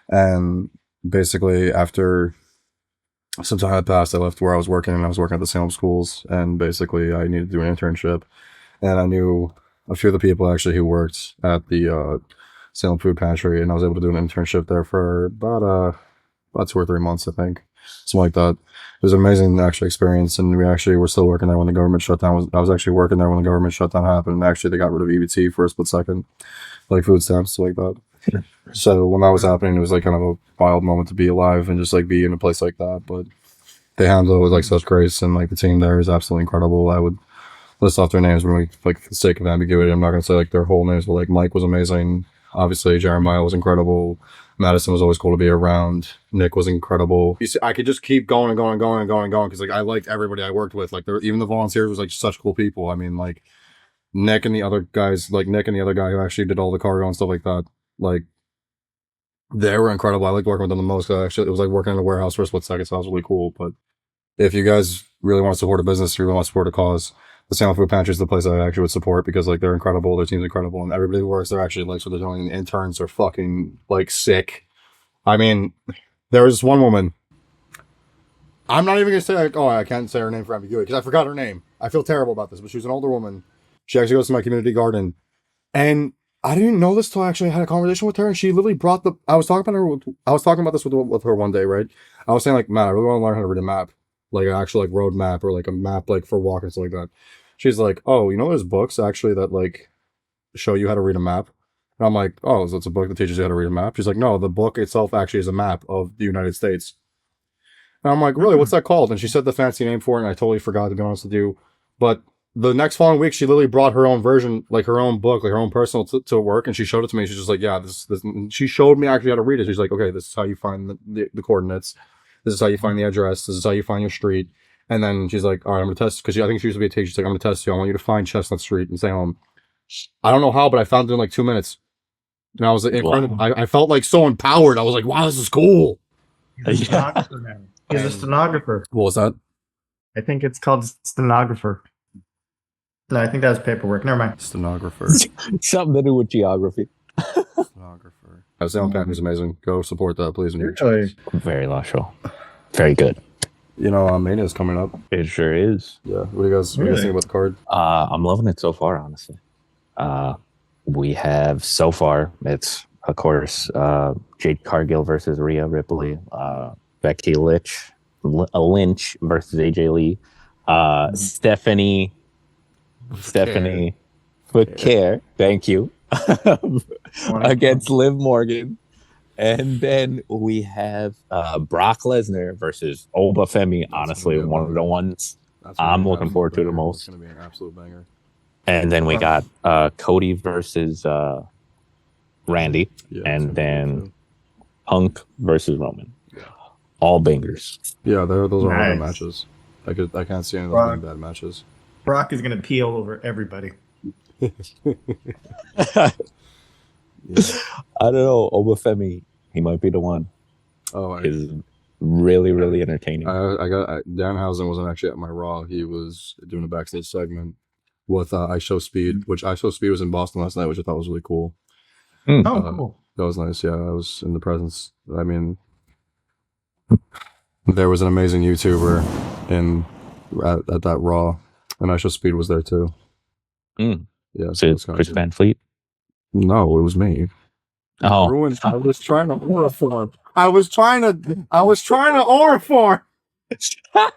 A: And basically after some time had passed, I left where I was working and I was working at the Salem schools. And basically I needed to do an internship. And I knew a few of the people actually who worked at the Salem Food Pantry, and I was able to do an internship there for about 2 or 3 months, I think. Something like that. It was an amazing actually experience, and we actually were still working there when the government shutdown I was actually working there when the government shutdown happened, and actually they got rid of EBT for a split second, like food stamps, like that. So when that was happening, it was like kind of a wild moment to be alive and just like be in a place like that. But they handle it with like such grace, and like the team there is absolutely incredible. I would list off their names, but like for the sake of ambiguity, I'm not gonna say like their whole names, but like Mike was amazing. Obviously, Jeremiah was incredible. Madison was always cool to be around. Nick was incredible. You see, I could just keep going and going and going and going and going because like I liked everybody I worked with. Like even the volunteers was like such cool people. I mean, like Nick and the other guys, like Nick and the other guy who actually did all the cargo and stuff like that. Like they were incredible. I liked working with them the most. Actually, it was like working in a warehouse for a split second, so that was really cool. But if you guys really want to support a business, you really want to support a cause, the Salem Food Pantry is the place I actually would support because like they're incredible, their team's incredible, and everybody who works there actually likes what they're doing. The interns are fucking like sick. I mean, there was one woman. I'm not even gonna say like, oh, I can't say her name for ambiguity because I forgot her name. I feel terrible about this, but she was an older woman. She actually goes to my community garden, and I didn't know this till I actually had a conversation with her, and she literally brought the. I was talking about this with her one day, right? I was saying like, man, I really want to learn how to read a map, like an actual like road map or like a map like for walking and stuff like that. She's like, oh, you know, there's books actually that like show you how to read a map. And I'm like, oh, so it's a book that teaches you how to read a map? She's like, no, the book itself actually is a map of the United States. And I'm like, really, what's that called? And she said the fancy name for it, and I totally forgot, to be honest with you. But the next following week, she literally brought her own version, like her own book, like her own personal to work, and she showed it to me. She's just like, yeah, this. She showed me actually how to read it. She's like, okay, this is how you find the coordinates. This is how you find the address. This is how you find your street. And then she's like, all right, I'm going to test, because I think she used to be a teacher. She's like, I'm going to test you. I want you to find Chestnut Street and stay home. I don't know how, but I found it in like 2 minutes. And I was like, incredible. I felt like so empowered. I was like, wow, this is cool.
B: He's a stenographer now. He's a stenographer.
A: What was that?
B: I think it's called stenographer. No, I think that was paperwork. Never mind.
A: Stenographer.
C: Something to do with geography.
A: Stenographer. Sound Pantry is amazing. Go support that, please.
C: Very last show. Very good.
A: You know, Mania is coming up.
C: It sure is.
A: Yeah. What do you guys think about the card?
C: I'm loving it so far, honestly. We have so far, it's of course Jade Cargill versus Rhea Ripley, Becky Lynch versus AJ Lee, Stephanie Foucault, thank you, against Liv Morgan. And then we have Brock Lesnar versus Obafemi. Honestly, one of the ones I'm looking forward to the most.
A: It's going to be an absolute banger.
C: And then we got Cody versus Randy, and then Punk versus Roman. Yeah. All bangers.
A: Yeah, those are all good matches. I can't see any of those being bad matches.
B: Brock is gonna peel over everybody.
C: Yeah. I don't know. Obafemi, he might be the one.
A: Oh,
C: is really, really entertaining.
A: Danhausen wasn't actually at my Raw. He was doing a backstage segment with I Show Speed, which I Show Speed was in Boston last night, which I thought was really cool.
B: Cool.
A: That was nice. Yeah, I was in the presence. I mean, there was an amazing YouTuber at that Raw, and I Show Speed was there too. Yeah,
C: so it's Chris Van Fleet?
A: No, it was me.
C: Oh,
A: I was trying to aura form. I was trying to aura form. I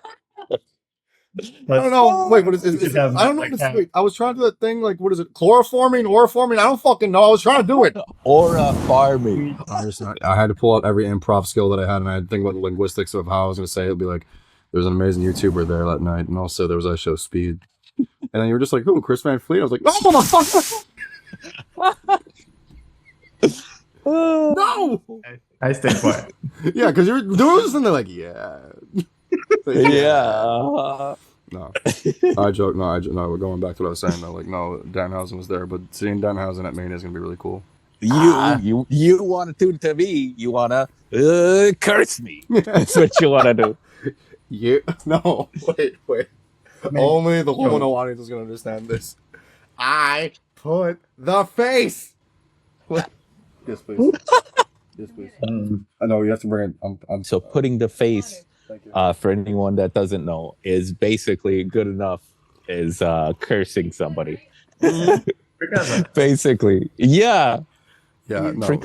A: don't know. Wait, what is it? I don't know. Wait, I was trying to do that thing. Like, what is it? Chloroforming, auraforming? I don't fucking know. I was trying to do it.
C: Aura farming.
A: I had to pull out every improv skill that I had, and I had to think about the linguistics of how I was going to say it. It'd be like, there was an amazing YouTuber there that night, and also there was I Show Speed. And then you were just like, who? Chris Van Fleet? I was like, oh, motherfucker. No.
B: I stay quiet.
A: Yeah, because you're doing this, and they're like, yeah.
C: Yeah.
A: No, I joke. No, we're going back to what I was saying. Though. Like, no, Danhausen was there, but seeing Danhausen at Mania is gonna be really cool.
C: You want to do to me? You wanna curse me? That's what you wanna do.
A: Yeah. No. Wait. Only the Lono audience is gonna understand this. I put the face. What? Yes, please. Yes, please. I know you have to bring it.
C: So putting the face, for anyone that doesn't know, is basically good enough as cursing somebody. Basically, yeah.
A: Yeah, no.
C: I'm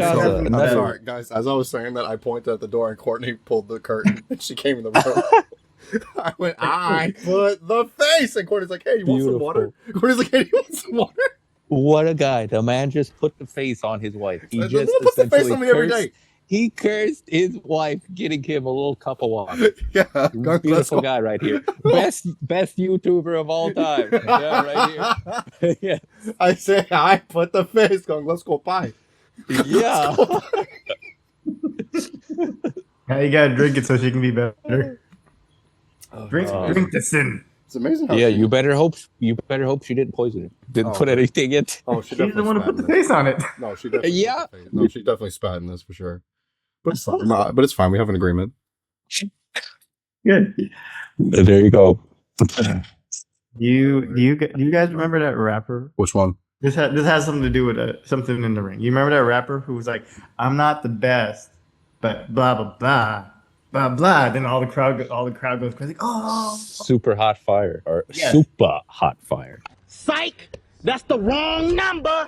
A: sorry, guys. As I was saying that, I pointed at the door and Courtney pulled the curtain and she came in the room. I put the face, and Courtney's like, "Hey, you want some water?" Courtney's like, "Hey, you want some water?"
C: What a guy! The man just put the face on his wife. He just
A: puts the face on me every day.
C: He cursed his wife, getting him a little cup of water.
A: Yeah,
C: beautiful guy right here. Best YouTuber of all time. Yeah, right here. Yeah.
A: I say I put the face. Going, let's go pie.
C: Yeah.
B: Now you gotta drink it so she can be better. Drink this in.
A: It's amazing how
C: you better hope she didn't poison it. Didn't put anything in.
A: Oh, she's
B: the one who put the face on it.
A: No, she definitely No, she definitely spat in this for sure. But it's fine. But it's fine. We have an agreement.
B: Good.
C: There you go.
B: You guys remember that rapper?
A: Which one?
B: This has something to do with something in the ring. You remember that rapper who was like, "I'm not the best, but blah blah blah." blah blah. Then all the crowd goes crazy. Oh,
C: Super hot fire or
B: Yes.
C: super hot fire.
G: Psych! That's the wrong number!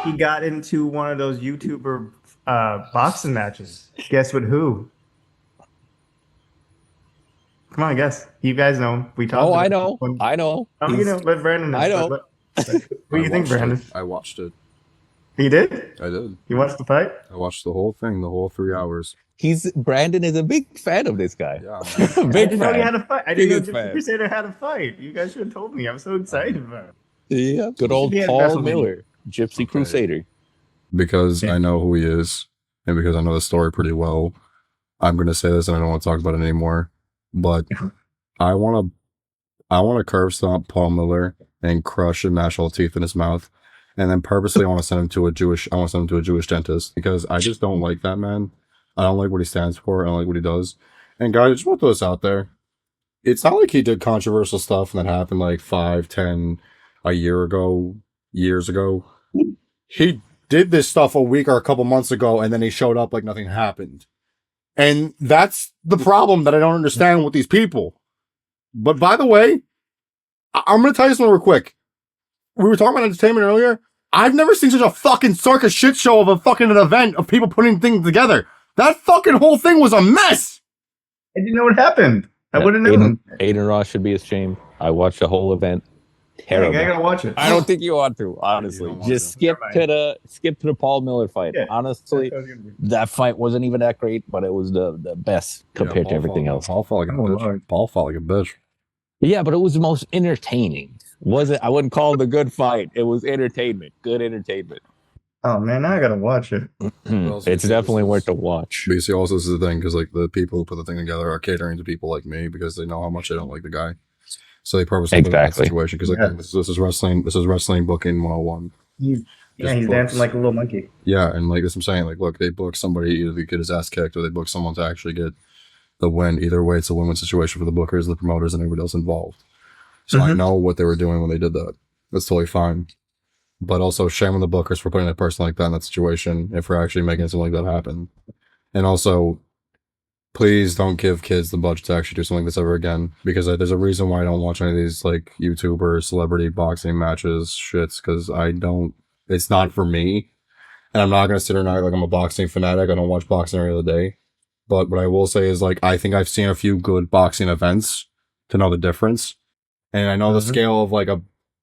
B: he got into one of those YouTuber boxing matches. Guess with who? Come on, guess. You guys know. We talked.
C: Oh,
B: about
C: I know.
B: it.
C: I know.
B: Oh, you know. Let Brandon know.
C: I know.
B: What do you think, Brandon?
A: I watched it.
B: He did.
A: I did.
B: You watched the fight?
A: I watched the whole thing, the whole 3 hours.
C: Brandon is a big fan of this guy.
A: Yeah.
B: I
C: Big
B: didn't know he
C: fan.
B: had a fight. I didn't know
C: Biggest
B: Gypsy
C: fan.
B: Crusader had a fight. You guys should have told me. I'm so excited about it.
C: Yeah. Good old
B: He had
C: Paul
B: WrestleMania.
C: Miller, Gypsy Crusader.
A: Because
B: Yeah.
A: I know who he is, and because I know the story pretty well, I'm going to say this, and I don't want to talk about it anymore. But I want to curve stomp Paul Miller and crush and mash all teeth in his mouth, and then purposely I want to send him to a Jewish dentist because I just don't like that man. I don't like what he stands for. I don't like what he does. And guys, I just want to throw this out there. It's not like he did controversial stuff and that happened like 5, 10, a year ago, years ago. He did this stuff a week or a couple months ago, and then he showed up like nothing happened. And that's the problem that I don't understand with these people. But by the way, I'm going to tell you something real quick. We were talking about entertainment earlier. I've never seen such a fucking circus shit show of a fucking event of people putting things together. That fucking whole thing was a mess.
B: I didn't know what happened. I wouldn't know.
C: Aiden Ross should be ashamed. I watched the whole event. Terrible.
B: I gotta watch it.
C: I don't think you want to, honestly. Just skip to the Paul Miller fight.
B: Yeah.
C: Honestly, that fight wasn't even that great, but it was the best compared to everything else.
A: Paul felt like a bitch. Paul felt like a bitch.
C: Yeah, but it was the most entertaining. I wouldn't call it a good fight. It was entertainment. Good entertainment.
B: Oh man, now I gotta watch it.
C: It's definitely worth the watch.
A: But you see, also this is the thing, because like the people who put the thing together are catering to people like me because they know how much I don't like the guy. So they purposely put it in that situation because like this is wrestling. This is wrestling booking 101.
B: He's dancing like a little monkey.
A: Yeah, and like this, I'm saying, like, look, they book somebody either to get his ass kicked or they book someone to actually get the win. Either way, it's a win-win situation for the bookers, the promoters, and everybody else involved. So I know what they were doing when they did that. That's totally fine. But also shame on the bookers for putting a person like that in that situation if we're actually making something like that happen. And also, please don't give kids the budget to actually do something like this ever again, because there's a reason why I don't watch any of these like YouTuber celebrity boxing matches shits, because it's not for me. And I'm not going to sit here and act like I'm a boxing fanatic. I don't watch boxing every other day. But what I will say is, like, I think I've seen a few good boxing events to know the difference. And I know the scale of like a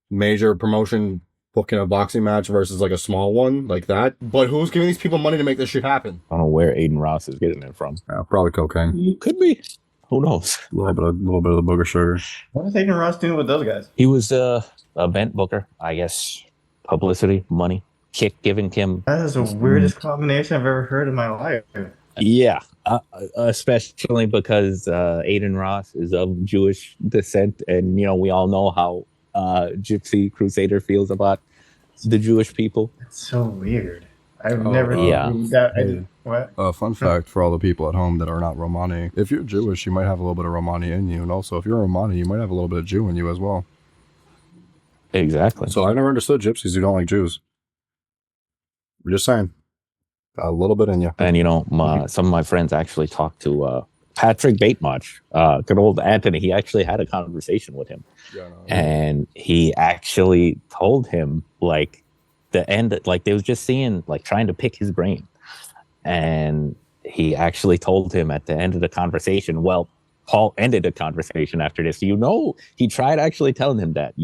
A: major promotion booking a boxing match versus like a small one like that. But who's giving these people money to make this shit happen?
C: I don't know where Aiden Ross is getting it from.
A: Probably cocaine.
C: Could be. Who knows?
A: A little bit of the booger sugar.
B: What is Aiden Ross doing with those guys?
C: He was a event booker, I guess. Publicity, money, giving him.
B: That is the weirdest combination I've ever heard in my life.
C: Yeah, especially because Aiden Ross is of Jewish descent, and we all know how Gypsy Crusader feels about the Jewish people.
B: It's so weird. I've never. What?
A: Fun fact for all the people at home that are not Romani: if you're Jewish, you might have a little bit of Romani in you, and also if you're Romani, you might have a little bit of Jew in you as well.
C: Exactly.
A: So I never understood gypsies who don't like Jews. I'm just saying. A little bit in you.
C: And some of my friends actually talked to Patrick Batemuch, good old Anthony. He actually had a conversation with him. And he actually told him like the end, like they was just seeing, like trying to pick his brain. And he actually told him at the end of the conversation, well, Paul ended the conversation after this. He tried actually telling him that,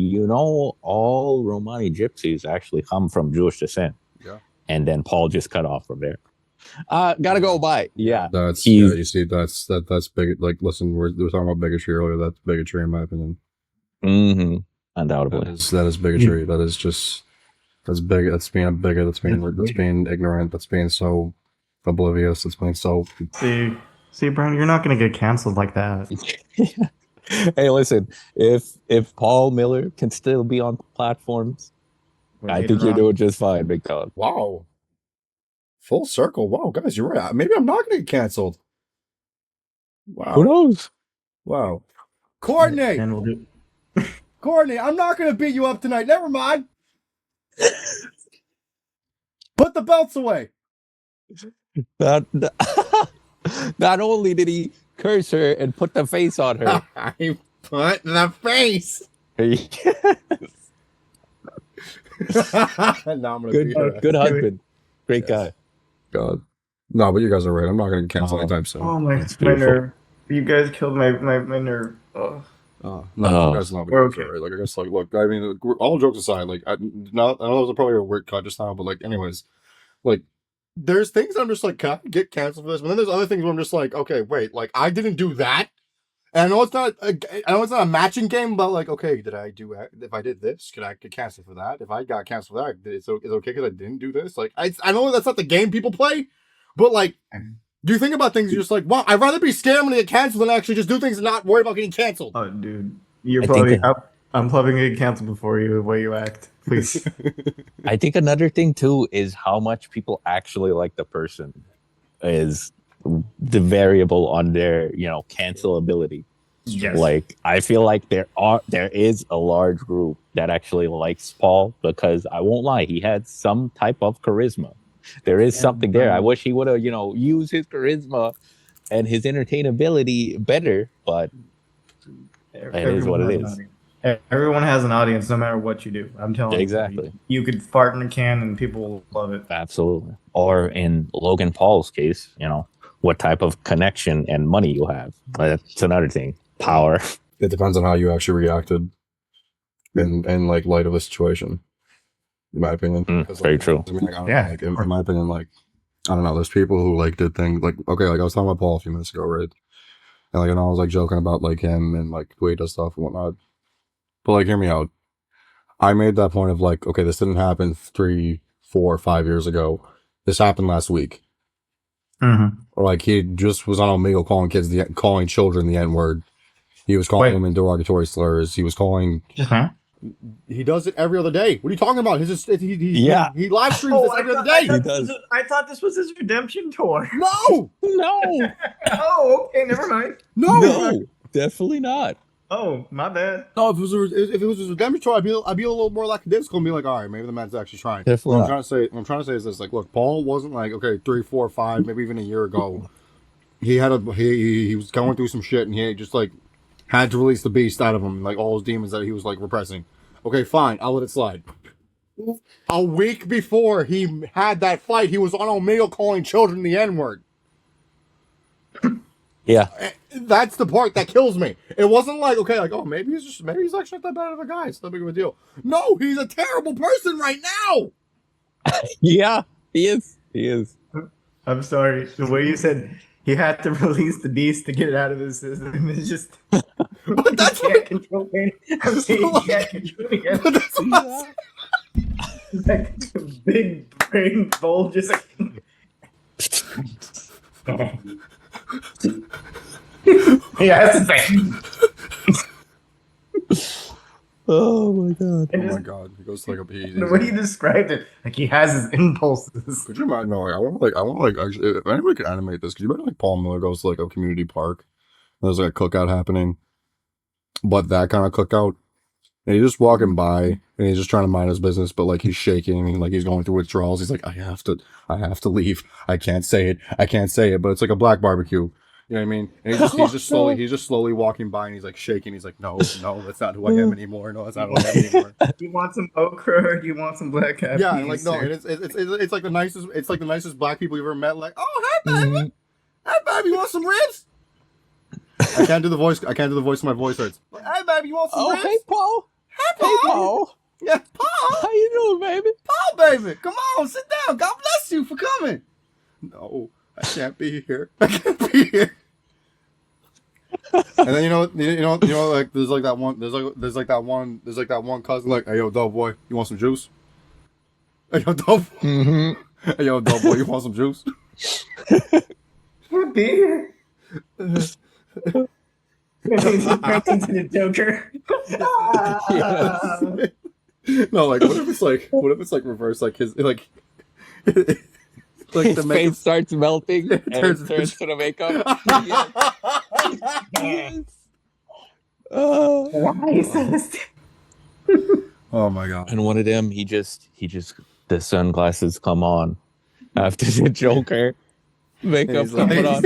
C: all Romani gypsies actually come from Jewish descent.
A: Yeah.
C: And then Paul just cut off from there. Gotta go by. Yeah.
A: You see, that's big. Like, listen, we were talking about bigotry earlier. That's bigotry, in my opinion.
C: Mm-hmm. Undoubtedly.
A: That is bigotry. That's big. That's being a bigot. That's being ignorant. That's being so oblivious. That's being so.
B: See, Brian, you're not gonna get canceled like that.
C: Hey, listen. If Paul Miller can still be on platforms, I think you're doing just fine, big dog.
A: Wow. Full circle. Wow, guys, you're right. Maybe I'm not going to get canceled. Wow.
C: Who knows?
A: Wow. Coordinate.
B: And we'll do.
A: Courtney, I'm not going to beat you up tonight. Never mind. Put the belts away.
C: Not only did he curse her and put the face on her,
A: I put the face. Now I'm gonna be here.
C: good husband, great guy.
A: God, no, but you guys are right. I'm not gonna cancel anytime soon.
B: Oh my nerve! You guys killed my nerve. Oh.
A: No, you guys not.
B: We're okay.
A: Right? Like I guess, like, look, I mean, all jokes aside, like, I know that was probably a weird cut just now, but like, anyways, like, there's things I'm just like, can I get canceled for this? But then there's other things where I'm just like, okay, wait, like, I didn't do that. And I know it's not a matching game, but like, okay, if I did this, could I get canceled for that? If I got canceled for that, it's okay because I didn't do this. Like, I know that's not the game people play, but like, do you think about things? You're just like, wow, I'd rather be scared when they get canceled than actually just do things and not worry about getting canceled.
B: Oh, dude, I'm probably gonna get canceled before you the way you act. Please.
C: I think another thing too is how much people actually like the person is the variable on their, cancelability.
B: Yes.
C: Like, I feel like there is a large group that actually likes Paul because I won't lie, he had some type of charisma. There is something there. I wish he would have, used his charisma and his entertainability better, but it is what it is.
B: Everyone has an audience no matter what you do. I'm telling you.
C: Exactly.
B: You could fart in a can and people will love it.
C: Absolutely. Or in Logan Paul's case, what type of connection and money you have. That's another thing. Power.
A: It depends on how you actually reacted in like light of the situation, in my opinion.
C: Very true.
A: I mean, like, in my opinion, like, I don't know, there's people who like did things like, okay, like I was talking about Paul a few minutes ago, right? And like, I was like joking about like him and like the way he does stuff and whatnot. But like, hear me out. I made that point of like, okay, this didn't happen 3, 4, 5 years ago. This happened last week. Or like he just was on Omegle calling children the N-word. He was calling them in derogatory slurs. He was calling. He does it every other day. What are you talking about? He live streams this every other day.
B: I thought this was his redemption tour.
A: No.
B: Oh, okay, never mind.
C: No, definitely not.
B: Oh, my bad.
A: No, if it was his redemption tour, I'd be a little more lackadaisical and be like, all right, maybe the man's actually trying.
C: Definitely.
A: What I'm trying to say is this: like, look, Paul wasn't like, okay, 3, 4, 5, maybe even a year ago. He was going through some shit, and he just like had to release the beast out of him, like all his demons that he was like repressing. Okay, fine, I'll let it slide. A week before he had that fight, he was on Omegle calling children the N-word.
C: Yeah,
A: that's the part that kills me. It wasn't like, okay, like, oh, maybe he's actually not that bad of a guy. It's not big of a deal. No, he's a terrible person right now.
C: Yeah, he is.
B: I'm sorry. The way you said he had to release the beast to get it out of his system is just.
A: But that's
B: can't control it. I'm saying he can't control it. But that's what like a big brain bulge just like. Yeah, that's the thing.
C: Oh my god.
A: Oh my god. He goes to like a pee.
B: The way you described it, like he has his impulses.
A: Could you imagine? No, like, I want to actually, if anybody could animate this, could you imagine like Paul Miller goes to like a community park and there's like a cookout happening, but that kind of cookout, and he's just walking by and he's just trying to mind his business, but like he's shaking and like he's going through withdrawals. He's like, I have to leave. I can't say it, but it's like a black barbecue. You know what I mean? And he's just slowly walking by and he's like shaking. He's like, no, that's not who I am anymore. No, that's not who I am anymore.
B: Do you want some okra or do you want some black cat?
A: Yeah, and like no, and it's like the nicest black people you've ever met. Like, oh, hey baby, hey baby, you want some ribs? I can't do the voice. My voice hurts. Like, hey baby, you want some ribs?
C: Hey Paul.
A: Hey Paul. Yeah, Paul.
C: How you doing, baby?
A: Paul, baby, come on, sit down. God bless you for coming. No, I can't be here. I can't be here. And then you know, like there's like that one cousin like, hey yo, dog boy, you want some juice? Hey yo, dog. Hey yo, dog boy, you want some juice?
B: Can't be here. Into the Joker.
A: No, like what if it's like reverse, like his like. Like
C: his face starts melting and turns to the makeup. Yes.
A: Oh my god.
C: And one of them, he just the sunglasses come on after the Joker makeup coming on.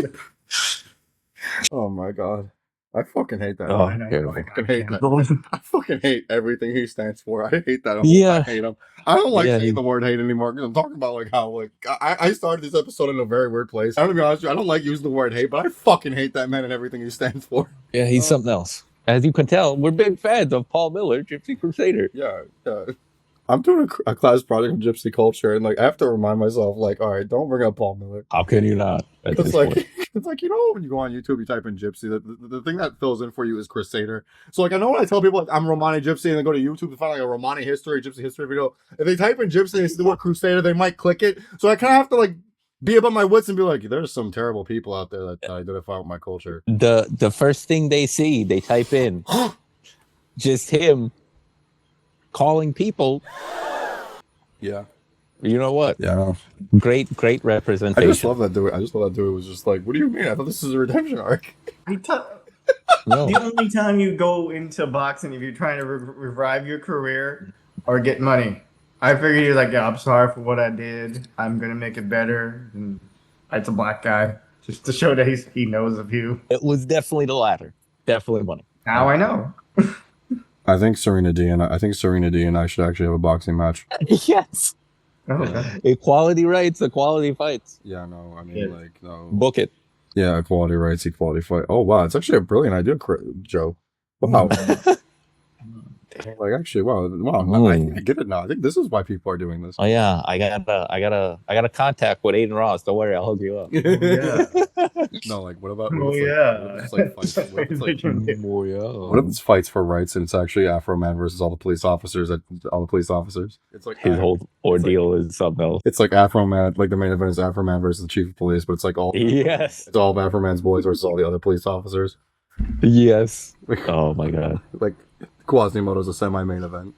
A: Oh my god. I fucking hate that.
C: Oh,
B: I know,
C: terrible.
A: I fucking hate that. I fucking hate everything he stands for. I hate that. I
C: Yeah.
A: hate him. I don't like
C: Yeah,
A: saying the word hate anymore because I'm talking about like how like I started this episode in a very weird place. I'm gonna be honest with you, I don't like using the word hate, but I fucking hate that man and everything he stands for.
C: Yeah, he's something else. As you can tell, we're big fans of Paul Miller, Gypsy Crusader.
A: Yeah, yeah. I'm doing a class project on gypsy culture, and like I have to remind myself, like, all right, don't bring up Paul Miller.
C: How can you not? At
A: It's
C: this
A: like
C: point?
A: it's like, you know, when you go on YouTube, you type in gypsy, the thing that fills in for you is Crusader. So like I know when I tell people like I'm Romani gypsy and they go to YouTube to find like a Romani history, gypsy history video, if they type in gypsy and they see the word Crusader, they might click it. So I kind of have to like be above my wits and be like, there's some terrible people out there that identify with my culture.
C: The first thing they see, they type in just him calling people.
A: Yeah.
C: You know what?
A: Yeah.
C: Great
A: I
C: representation.
A: just love that dude. I just love that dude was just like, what do you mean? I thought this is a redemption arc.
C: No.
B: The only time you go into boxing if you're trying to revive your career or get money, I figured you're like, yeah, I'm sorry for what I did. I'm gonna make it better. And it's a black guy, just to show that he knows of you.
C: It was definitely the latter. Definitely money.
B: Now I know.
A: I think Serena D and I should actually have a boxing match.
C: Yes.
B: Oh, okay.
C: Equality rights, equality fights.
A: Yeah, no, I mean,
B: Yeah.
A: like, no.
C: Book it.
A: Yeah, equality rights, equality fight. Oh, wow, it's actually a brilliant idea, Joe. Wow. Like, actually, wow, I get it now. I think this is why people are doing this.
C: Oh yeah, I got a contact with Aiden Ross. Don't worry, I'll hook you up.
B: Yeah.
A: No, like, what about?
B: Oh,
A: what if,
B: yeah.
A: What if it's like fights? What if it's like?
C: Oh yeah.
A: What if it's fights for rights and it's actually Afro Man versus all the police officers? It's like
C: His whole ordeal is something else.
A: It's like Afro Man. Like the main event is Afro Man versus the chief of police, but it's like all.
C: Yes.
A: It's all of Afro Man's boys versus all the other police officers.
C: Yes. Oh my god.
A: Like Quasimodo's a semi-main event.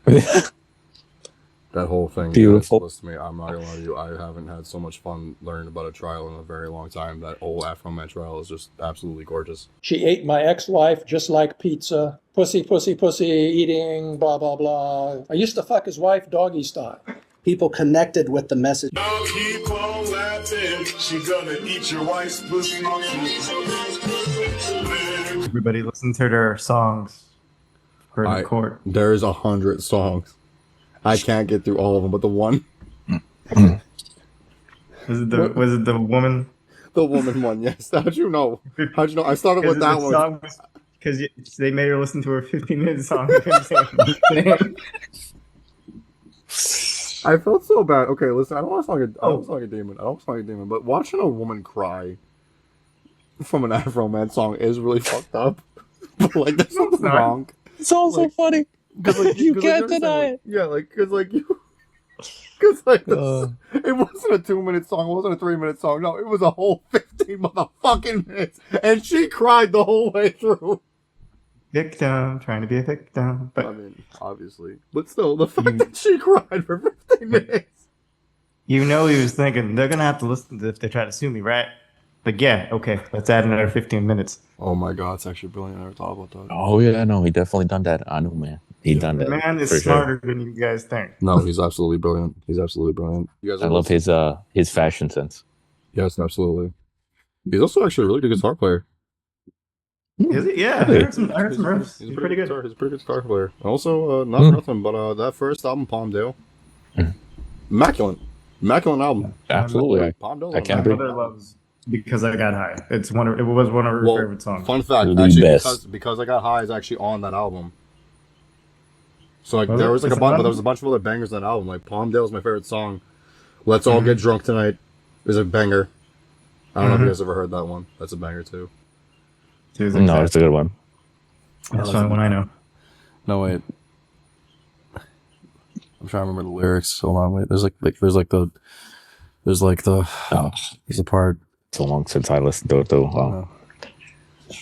A: That whole thing.
C: Beautiful.
A: Listen to me, I'm not gonna lie to you. I haven't had so much fun learning about a trial in a very long time. That whole Afro Man trial is just absolutely gorgeous.
H: She ate my ex-wife just like pizza. Pussy, pussy, pussy, eating, blah, blah, blah. I used to fuck his wife doggy style.
I: People connected with the message.
J: I'll keep on laughing. She gonna eat your wife's pussy.
B: Everybody listen to their songs for the court.
A: There's 100 songs. I can't get through all of them, but the one.
B: Was it the woman?
A: The woman one, yes. How'd you know? I started with that one.
B: Because they made her listen to her 15-minute song.
A: I felt so bad. Okay, listen, I don't want to sound like a demon. But watching a woman cry from an Afro Man song is really fucked up. But like, there's something wrong.
C: It's also funny.
A: Like,
C: you can't deny it.
A: Yeah, like, because it wasn't a 2-minute song, it wasn't a 3-minute song. No, it was a whole 15 motherfucking minutes, and she cried the whole way through.
B: Victim, trying to be a victim. But
A: I mean, obviously, but still, the fact that she cried for 15 minutes.
B: You know, he was thinking they're gonna have to listen to this if they try to sue me, right? Like, yeah, okay, let's add another 15 minutes.
A: Oh my god, it's actually brilliant. I never thought about that.
C: Oh yeah, no, he definitely done that. I know, man. He done that.
B: The man is
C: for
B: smarter
C: sure.
B: than you guys think.
A: No, he's absolutely brilliant. You guys
C: I love his fashion sense.
A: Yes, absolutely. He's also actually a really good guitar player.
B: Is it? Yeah, I heard some riffs. He's pretty good.
A: He's a pretty good guitar player. Also, not for nothing, but that first album, Palmdale, immaculate album.
C: Absolutely,
A: Palmdale.
C: I can't
B: My
C: agree.
B: mother loves Because I Got High. It was one of her favorite songs.
A: Fun fact,
C: The
A: actually,
C: best.
A: because I Got High is actually on that album. So like
B: Was
A: there
B: it?
A: was like
B: Is
A: a
B: it
A: bunch,
B: on?
A: but there was a bunch of other bangers on that album. Like Palmdale's my favorite song. Let's All Get Drunk Tonight is a banger. I don't know if you guys ever heard that one. That's a banger too.
C: No, it's a good one.
B: That's the only one I know.
A: No wait. I'm trying to remember the lyrics. Hold on, wait. There's a part.
C: So long since I listened to it though. Wow.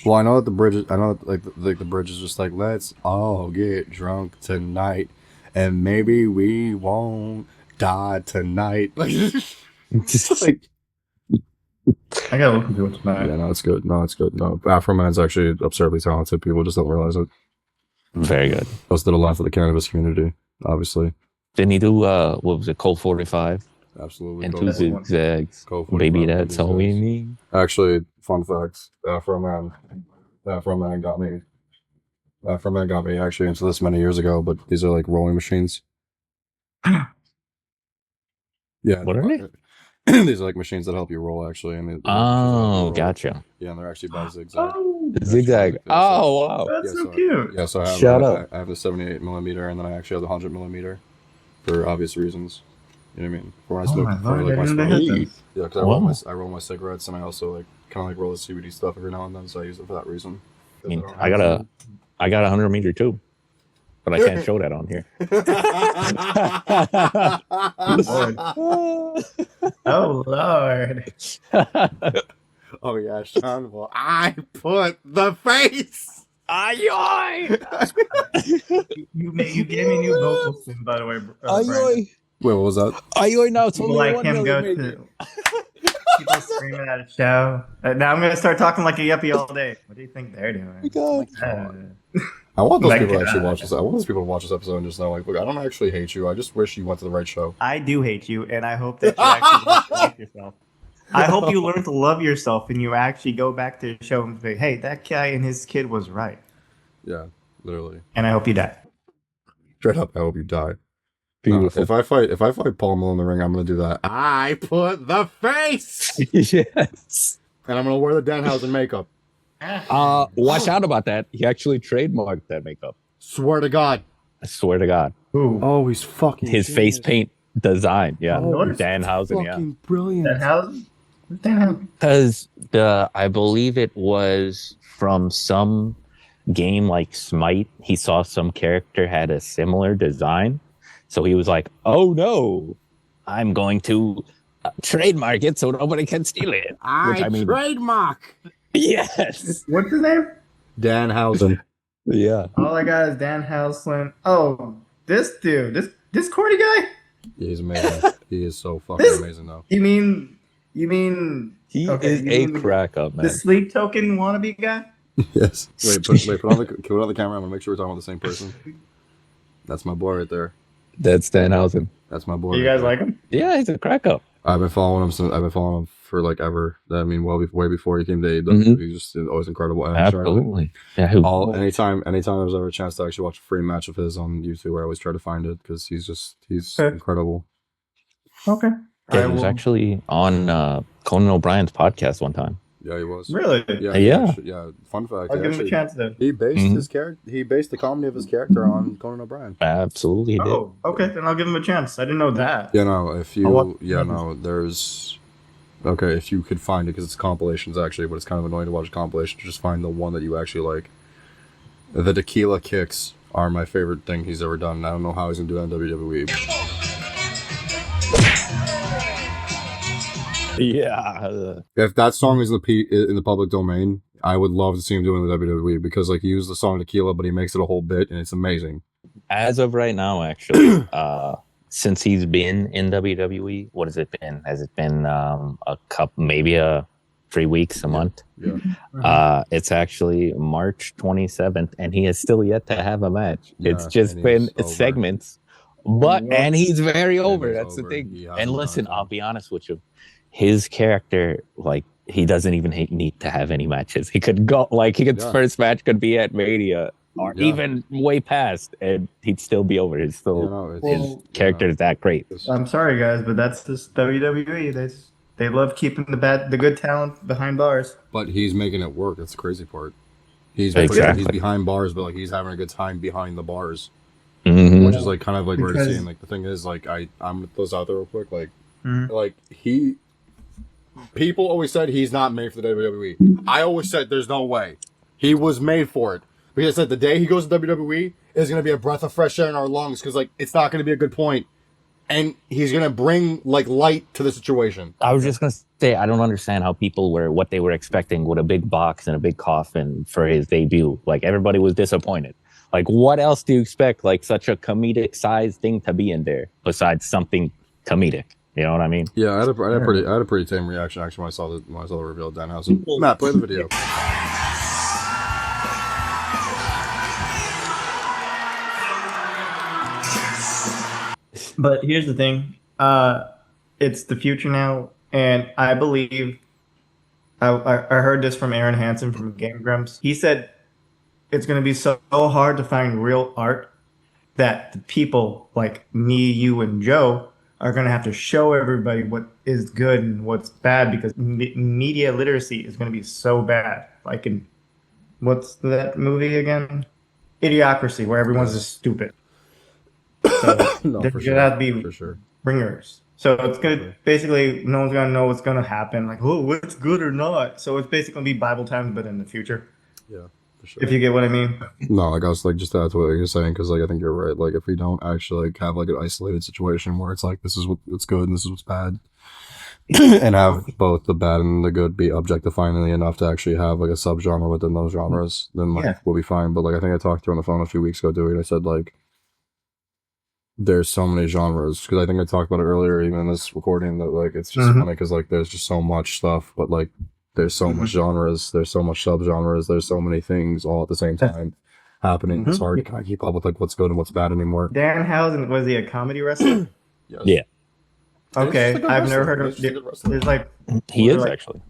A: Well, I know that the bridge is, the bridge is just like, let's all get drunk tonight, and maybe we won't die tonight. Like, like
B: I gotta look into it tonight.
A: yeah, no, it's good. No, Afro Man's actually absurdly talented. People just don't realize it.
C: Very good.
A: Most did a lot for the cannabis community, obviously.
C: Didn't he do what was it, Cold 45?
A: Absolutely.
C: And
A: Go
C: two
A: for it.
C: zigzags.
A: Go for it.
C: Baby, that's all we need.
A: Actually, fun facts. Afro Man got me. Afro Man got me actually into this many years ago, but these are like rolling machines. Yeah.
C: What are they?
A: These are like machines that help you roll actually. And
C: Gotcha.
A: Yeah, and they're actually by Zigzag.
B: Oh,
C: Zigzag. Oh, wow.
B: that's so cute.
A: Yeah, so I have the 78 millimeter, and then I actually have the 100 millimeter for obvious reasons. You know what I mean? For when I smoke, for like my smoke. Yeah, because I roll my cigarettes, and I also like kind of like roll the CBD stuff every now and then, so I use it for that reason.
C: I mean, I got a 100 meter too, but I can't show that on here.
B: Oh Lord.
A: Oh yeah, Sean. Well, I put the face.
C: Ayoy!
B: You gave me new vocals, by the way.
C: Ayoy!
A: Wait, what was that?
C: Ayoy! Now it's
B: People
C: only
B: like
C: 1
B: him go
C: million.
B: to people screaming at a show. Now I'm gonna start talking like a yuppie all day. What do you think they're doing?
A: I want those people to actually watch this. I want those people to watch this episode and just know, like, look, I don't actually hate you. I just wish you went to the right show.
B: I do hate you, and I hope that you actually like yourself. I hope you learn to love yourself and you actually go back to the show and say, hey, that guy and his kid was right.
A: Yeah, literally.
B: And I hope you die.
A: Straight up, I hope you die.
C: Beautiful.
A: No, if I fight Paul Mill in the ring, I'm gonna do that. I put the face.
C: Yes.
A: And I'm gonna wear the Danhausen makeup.
C: Watch out about that. He actually trademarked that makeup.
A: Swear to God.
C: I swear to God.
B: Ooh.
A: Oh, he's fucking
C: his
A: genius.
C: face paint design. Yeah.
A: Oh,
C: Danhausen. Yeah.
A: Fucking brilliant.
B: Danhausen?
C: Because I believe it was from some game like Smite. He saw some character had a similar design, so he was like, "Oh no, I'm going to trademark it so nobody can steal it."
A: I mean, trademark.
C: Yes.
B: What's his name?
A: Danhausen.
C: Yeah.
B: All I got is Danhausen. Oh, this dude, this corny guy.
A: Yeah, he's amazing. He is so fucking amazing, though.
B: You mean
C: he
B: okay,
C: is a crack up, man.
B: the sleep token wannabe guy?
A: Yes. Wait, put on the camera. I'm gonna make sure we're talking about the same person. That's my boy right there.
C: That's Danhausen.
A: That's my boy.
B: You guys like him?
C: Yeah, he's a crack up.
A: I've been following him for like ever. I mean, way before he came to AEW. He's just always incredible. And
C: Absolutely. Yeah.
A: Anytime there's ever a chance to actually watch a free match of his on YouTube, I always try to find it because he's incredible.
B: Okay.
C: Yeah, he was actually on Conan O'Brien's podcast one time.
A: Yeah, he was.
B: Really?
A: Yeah. Fun fact.
B: I'll give him a chance then.
A: He based his character. He based the comedy of his character on Conan O'Brien.
C: Absolutely, he did.
B: Oh, okay. Then I'll give him a chance. I didn't know that.
A: Yeah, no. There's. Okay, if you could find it, because it's compilations actually, but it's kind of annoying to watch a compilation. To just find the one that you actually like. The tequila kicks are my favorite thing he's ever done. I don't know how he's gonna do that in WWE.
C: Yeah.
A: If that song is in the public domain, I would love to see him doing the WWE because like he used the song Tequila, but he makes it a whole bit and it's amazing.
C: As of right now, actually, since he's been in WWE, what has it been? Has it been a couple, maybe 3 weeks, a month?
A: Yeah.
C: It's actually March 27th, and he has still yet to have a match.
A: Yeah,
C: it's just been segments, and he's very over. That's the thing. And listen, I'll be honest with you. His character, like, he doesn't even need to have any matches. He could go, like, first match could be at Mania or even way past, and he'd still be over. His character is that great.
B: I'm sorry, guys, but that's just WWE. They love keeping the good talent behind bars.
A: But he's making it work. That's the crazy part. He's behind bars, but like he's having a good time behind the bars, which is like kind of like we're seeing. Like the thing is, like I'm gonna throw this out there real quick. Like, like people always said he's not made for the WWE. I always said there's no way. He was made for it. Because I said the day he goes to WWE is going to be a breath of fresh air in our lungs because like it's not going to be a good point. And he's going to bring like light to the situation.
C: I was just going to say, I don't understand how people what they were expecting with a big box and a big coffin for his debut. Like everybody was disappointed. Like what else do you expect like such a comedic sized thing to be in there besides something comedic? You know what I mean?
A: Yeah, I had a pretty tame reaction actually when I saw the reveal of Danhausen. Matt, play the video.
B: But here's the thing. it's the future now, and I believe I heard this from Aaron Hansen from Game Grumps. He said it's going to be so hard to find real art that the people like me, you, and Joe are going to have to show everybody what is good and what's bad because media literacy is going to be so bad. Like in what's that movie again? Idiocracy, where everyone's just stupid. So
A: No,
B: there's
A: for
B: going
A: sure.
B: to have to be
A: For sure.
B: bringers. So it's going to basically no one's going to know what's going to happen. Like, oh, what's good or not. So it's basically going to be Bible times, but in the future.
A: Yeah. For sure.
B: If you get what I mean.
A: No, like I was like just that's what you're saying because like I think you're right. Like if we don't actually like have like an isolated situation where it's like this is what's good and this is what's bad, and have both the bad and the good be objectifyingly enough to actually have like a subgenre within those genres, then like we'll be fine. But like I think I talked to her on the phone a few weeks ago, and I said like there's so many genres because I think I talked about it earlier even in this recording that like it's just funny because like there's just so much stuff, but like there's so much genres, there's so much subgenres, there's so many things all at the same time happening. It's hard to kind of keep up with like what's good and what's bad anymore.
B: Danhausen, was he a comedy wrestler?
A: Yes.
C: Yeah.
B: Okay, I've never heard of. There's like
C: he is
B: like
C: actually.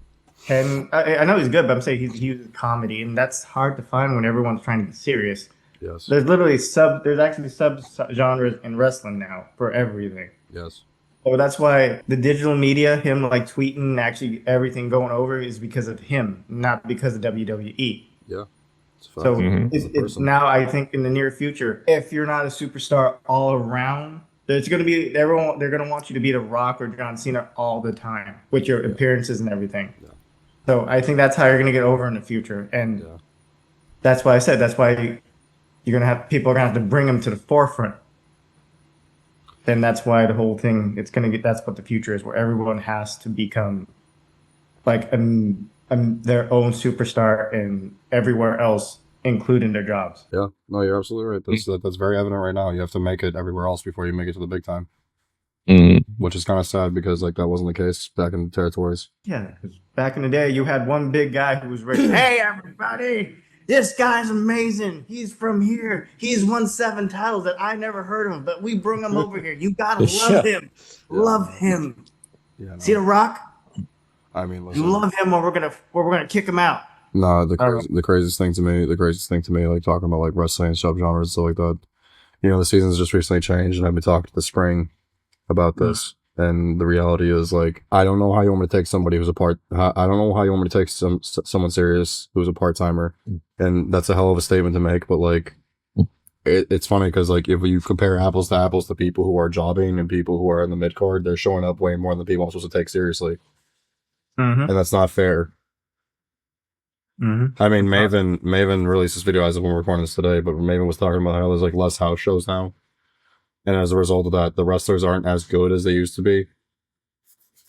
B: 10. I know he's good, but I'm saying he uses comedy, and that's hard to find when everyone's trying to be serious.
A: Yes.
B: There's literally there's actually sub genres in wrestling now for everything.
A: Yes.
B: So that's why the digital media, him like tweeting, actually everything going over is because of him, not because of WWE.
A: Yeah.
B: So it's now I think in the near future, if you're not a superstar all around, there's going to be everyone. They're going to want you to be The Rock or John Cena all the time with your appearances and everything. Yeah. So I think that's how you're going to get over in the future, and that's why I said that's why you're going to have people are going to have to bring them to the forefront. Then that's why the whole thing it's going to get. That's what the future is, where everyone has to become like their own superstar and everywhere else, including their jobs.
A: Yeah, no, you're absolutely right. That's very evident right now. You have to make it everywhere else before you make it to the big time, which is kind of sad because like that wasn't the case back in the territories.
B: Yeah, because back in the day, you had one big guy who was rich. Hey, everybody! This guy's amazing. He's from here. He's won 7 titles that I never heard of, but we bring him over here. You gotta love him. Love him. Yeah, no. See The Rock? I mean, listen, you love him, or we're gonna kick him out.
A: No, the craziest thing to me, like talking about like wrestling and subgenres and stuff like that. You know, the season's just recently changed, and I've been talking to the spring about this. And the reality is, like, I don't know how you want me to take somebody who's I don't know how you want me to take someone serious who's a part timer, and that's a hell of a statement to make. But like, it's funny because like if you compare apples to apples, the people who are jobbing and people who are in the mid card, they're showing up way more than the people I'm supposed to take seriously, and that's not fair. I mean, Maven released this video as of when we're recording this today, but Maven was talking about how there's like less house shows now. And as a result of that, the wrestlers aren't as good as they used to be.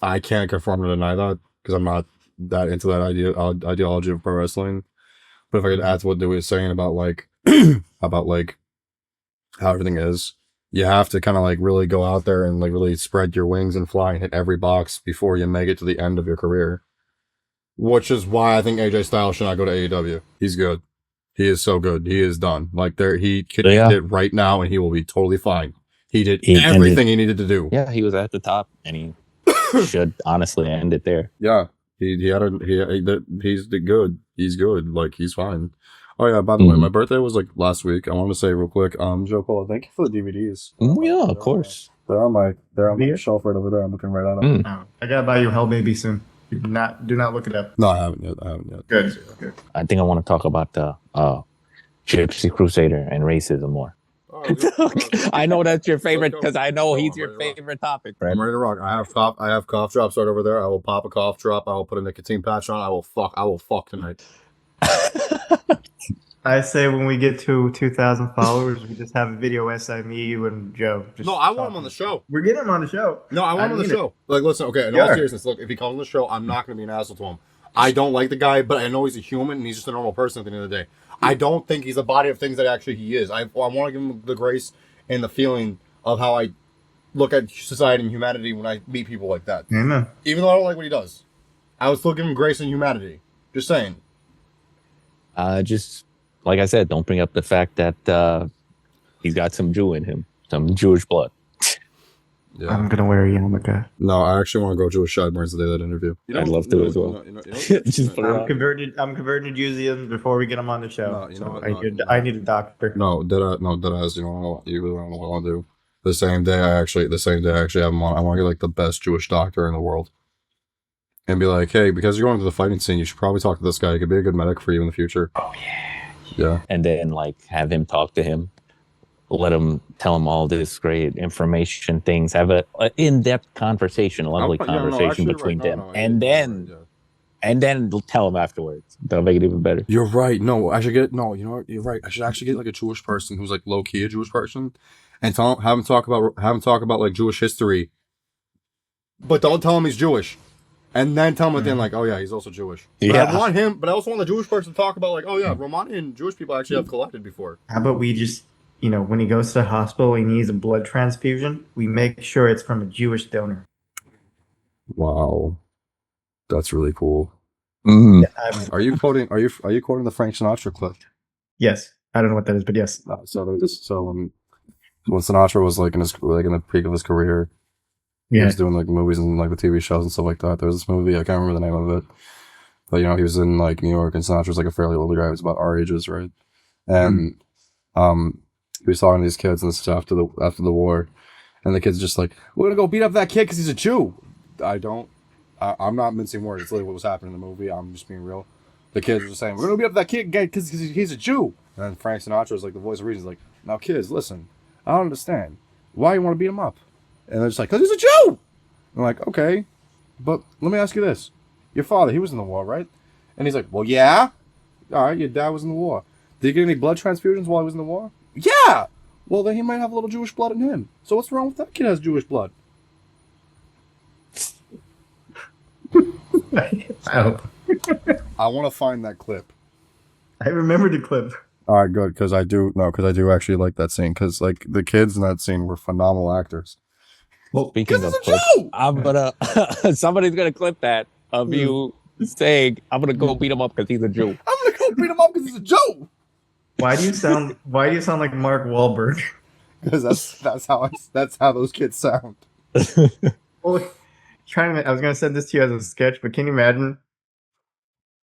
A: I can't confirm or deny that because I'm not that into that ideology of pro wrestling. But if I could add to what Dewey was saying about like about like how everything is, you have to kind of like really go out there and like really spread your wings and fly and hit every box before you make it to the end of your career. Which is why I think AJ Styles should not go to AEW. He's good. He is so good. He is done. Like he could end it right now and he will be totally fine. He did everything he needed to do.
C: Yeah, he was at the top, and he should honestly end it there.
A: Yeah, he's good. He's good. Like he's fine. Oh yeah. By the way, my birthday was like last week. I want to say real quick, Joe Paul, thank you for the DVDs.
C: Yeah, of course.
A: They're on my shelf right over there. I'm looking right at them.
B: Oh, I gotta buy you Hell Baby soon. Do not look it up.
A: No, I haven't yet.
B: Good.
C: I think I want to talk about the Gypsy Crusader and racism more. I know that's your favorite because I know he's your favorite topic.
A: Right? I'm ready to rock. I have cough drops right over there. I will pop a cough drop. I will put a nicotine patch on. I will fuck tonight.
B: I say when we get to 2,000 followers, we just have a video me, you, and Joe.
A: No, I want him on the show.
B: We're getting him on the show.
A: No, I want him on the show. Like, listen, okay, in all seriousness, look, if he comes on the show, I'm not going to be an asshole to him. I don't like the guy, but I know he's a human and he's just a normal person at the end of the day. I don't think he's a body of things that actually he is. I want to give him the grace and the feeling of how I look at society and humanity when I meet people like that.
B: Amen.
A: Even though I don't like what he does, I would still give him grace and humanity. Just saying.
C: Just like I said, don't bring up the fact that he's got some Jew in him, some Jewish blood.
A: Yeah.
B: I'm gonna wear a yarmulke.
A: No, I actually want to go Jewish sideburns the day of that interview.
C: I'd love to as well. Just put it
B: I'm
C: on.
B: converted. I'm converted to Judaism before we get him on the show.
A: No, you know what?
B: I need a doctor.
A: No, deadass. You know, you really don't know what I want to do. The same day I actually have him on. I want to get like the best Jewish doctor in the world, and be like, hey, because you're going to the fighting scene, you should probably talk to this guy. He could be a good medic for you in the future.
B: Oh yeah.
A: Yeah.
C: And then like have him talk to him. Let him tell him all this great information, things. Have a in-depth conversation, a lovely conversation between them, and then tell him afterwards. That'll make it even better.
A: You're right. No, I should get no. You know what? You're right. I should actually get like a Jewish person who's like low key a Jewish person, and have him talk about like Jewish history. But don't tell him he's Jewish, and then tell him at the end like, oh yeah, he's also Jewish. But I want him. But I also want the Jewish person to talk about like, oh yeah, Romani and Jewish people actually have collided before.
B: How about we just, when he goes to the hospital, he needs a blood transfusion. We make sure it's from a Jewish donor.
A: Wow, that's really cool.
C: Mm.
A: Are you quoting the Frank Sinatra clip?
B: Yes, I don't know what that is, but yes.
A: When Sinatra was like in the peak of his career, he was doing like movies and like the TV shows and stuff like that. There was this movie, I can't remember the name of it, but he was in like New York, and Sinatra was like a fairly older guy. He was about our ages, right? And he was talking to these kids and stuff after the war, and the kids just like, we're gonna go beat up that kid because he's a Jew. I'm not mincing words. It's literally what was happening in the movie. I'm just being real. The kids were just saying, we're gonna beat up that kid because he's a Jew. And then Frank Sinatra was like the voice of reason. He's like, now kids, listen, I don't understand why you want to beat him up. And they're just like, because he's a Jew. I'm like, okay, but let me ask you this: your father, he was in the war, right? And he's like, well, yeah. All right, your dad was in the war. Did he get any blood transfusions while he was in the war? Yeah! Well, then he might have a little Jewish blood in him. So what's wrong with that kid has Jewish blood? I want to find that clip.
B: I remember the clip.
A: All right, good, because I do actually like that scene, because like the kids in that scene were phenomenal actors.
C: Well, speaking of clips, somebody's gonna clip that of you saying, I'm gonna go beat him up because he's a Jew.
A: I'm gonna go beat him up because he's a Jew.
B: Why do you sound like Mark Wahlberg?
A: Because that's how those kids sound.
B: Well, I was gonna send this to you as a sketch, but can you imagine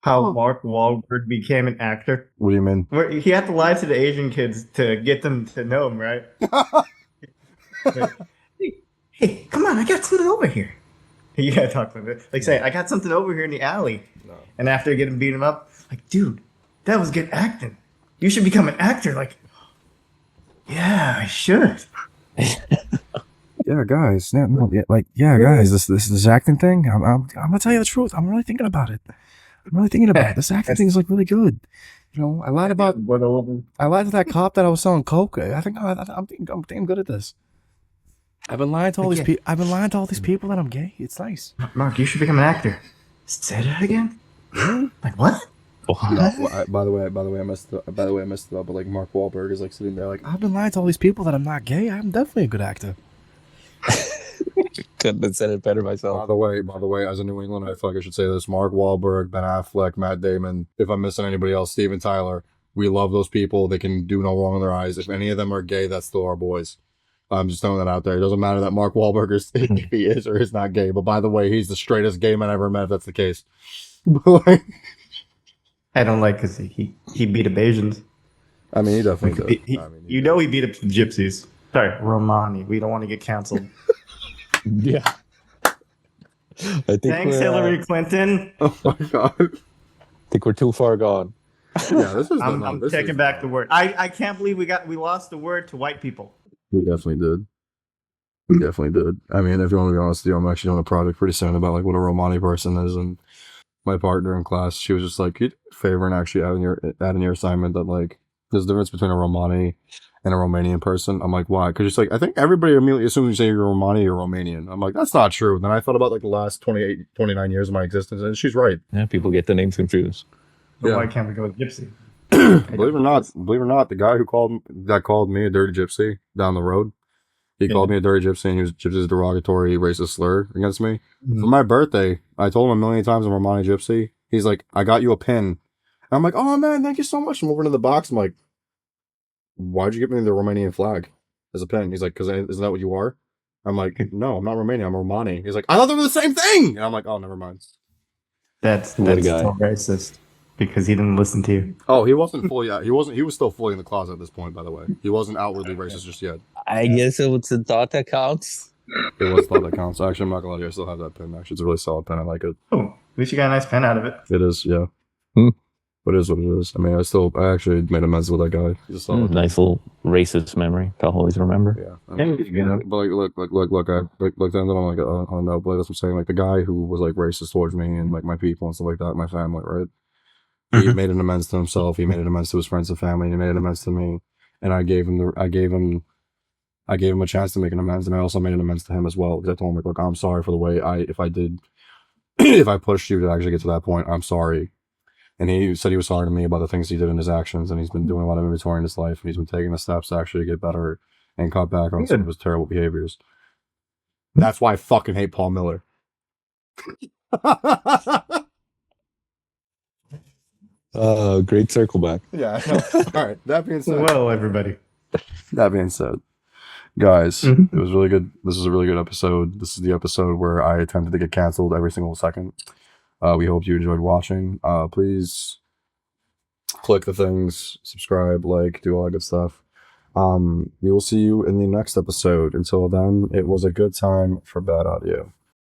B: how Mark Wahlberg became an actor?
A: What do you mean?
B: Where he had to lie to the Asian kids to get them to know him, right? Hey, come on, I got something over here. You gotta talk about it. Like say, I got something over here in the alley. No. And after getting beat him up, like, dude, that was good acting. You should become an actor. Like, yeah, I should.
A: Yeah, guys. Guys, this acting thing. I'm gonna tell you the truth. I'm really thinking about it. This acting thing is like really good. I lied about to that cop that I was selling coke. I think I'm damn good at this. I've been lying to all these people. I've been lying to all these people that I'm gay. It's nice.
B: Mark, you should become an actor. Say that again. Like what?
A: No, by the way, I messed it up. But like Mark Wahlberg is like sitting there, like, I've been lying to all these people that I'm not gay. I'm definitely a good actor.
C: Couldn't have said it better myself.
A: By the way, as a New Englander, I feel like I should say this: Mark Wahlberg, Ben Affleck, Matt Damon. If I'm missing anybody else, Steven Tyler. We love those people. They can do no wrong in their eyes. If any of them are gay, that's still our boys. I'm just throwing that out there. It doesn't matter that Mark Wahlberg if he is or is not gay. But by the way, he's the straightest gay man I ever met. If that's the case.
B: I don't like because he beat up Asians.
A: I mean, he definitely did.
B: He beat up the Gypsies. Sorry, Romani. We don't want to get canceled.
C: Yeah.
B: Thanks, Hillary Clinton.
A: Oh my god.
C: I think we're too far gone.
A: Yeah, this is.
B: I'm taking back the word. I can't believe we lost the word to white people.
A: We definitely did. I mean, if you want to be honest with you, I'm actually doing a project pretty soon about like what a Romani person is, and my partner in class, she was just like, "Could you do a favor and actually add in your assignment that like there's a difference between a Romani and a Romanian person." I'm like, why? Because it's like I think everybody immediately assumes you say you're Romani or Romanian. I'm like, that's not true. Then I thought about like the last 29 years of my existence, and she's right.
C: Yeah, people get the names confused.
B: But why can't we go with Gypsy?
A: Believe it or not, the guy who called me a dirty gypsy down the road, he called me a dirty gypsy, and he was gypsy's derogatory racist slur against me. Mm-hmm. For my birthday, I told him a million times I'm Romani gypsy. He's like, I got you a pin. And I'm like, oh man, thank you so much. I'm over to the box. I'm like, why'd you give me the Romanian flag as a pin? He's like, because isn't that what you are? I'm like, no, I'm not Romanian. I'm Romani. He's like, I thought they were the same thing. And I'm like, oh, never mind.
B: That's
C: What a guy.
B: still racist because he didn't listen to you.
A: Oh, he wasn't fully out. He was still fully in the closet at this point, by the way. He wasn't outwardly racist just yet.
C: I guess it was a thought that counts.
A: It was thought that counts. Actually, I'm not gonna lie to you. I still have that pen. Actually, it's a really solid pen. I like it.
B: Oh, at least you got a nice pen out of it.
A: It is, yeah. But it is what it is. I mean, I actually made amends with that guy. He's a solid
C: Nice little racist memory to always remember.
A: Yeah. I mean, but look, then I'm like, oh no, but that's what I'm saying. Like the guy who was like racist towards me and like my people and stuff like that, my family, right? He made an amends to himself. He made an amends to his friends and family. And he made an amends to me, and I gave him a chance to make an amends, and I also made an amends to him as well because I told him like, look, I'm sorry for the way if I pushed you to actually get to that point, I'm sorry. And he said he was sorry to me about the things he did in his actions, and he's been doing a lot of inventory in his life, and he's been taking the steps to actually get better and cut back on some of his terrible behaviors. That's why I fucking hate Paul Miller.
C: Great circle back.
A: Yeah. All right. That being said,
B: Well, everybody.
A: That being said, guys, it was really good. This is a really good episode. This is the episode where I attempted to get canceled every single second. We hope you enjoyed watching. Please click the things, subscribe, like, do all that good stuff. We will see you in the next episode. Until then, it was a good time for bad audio.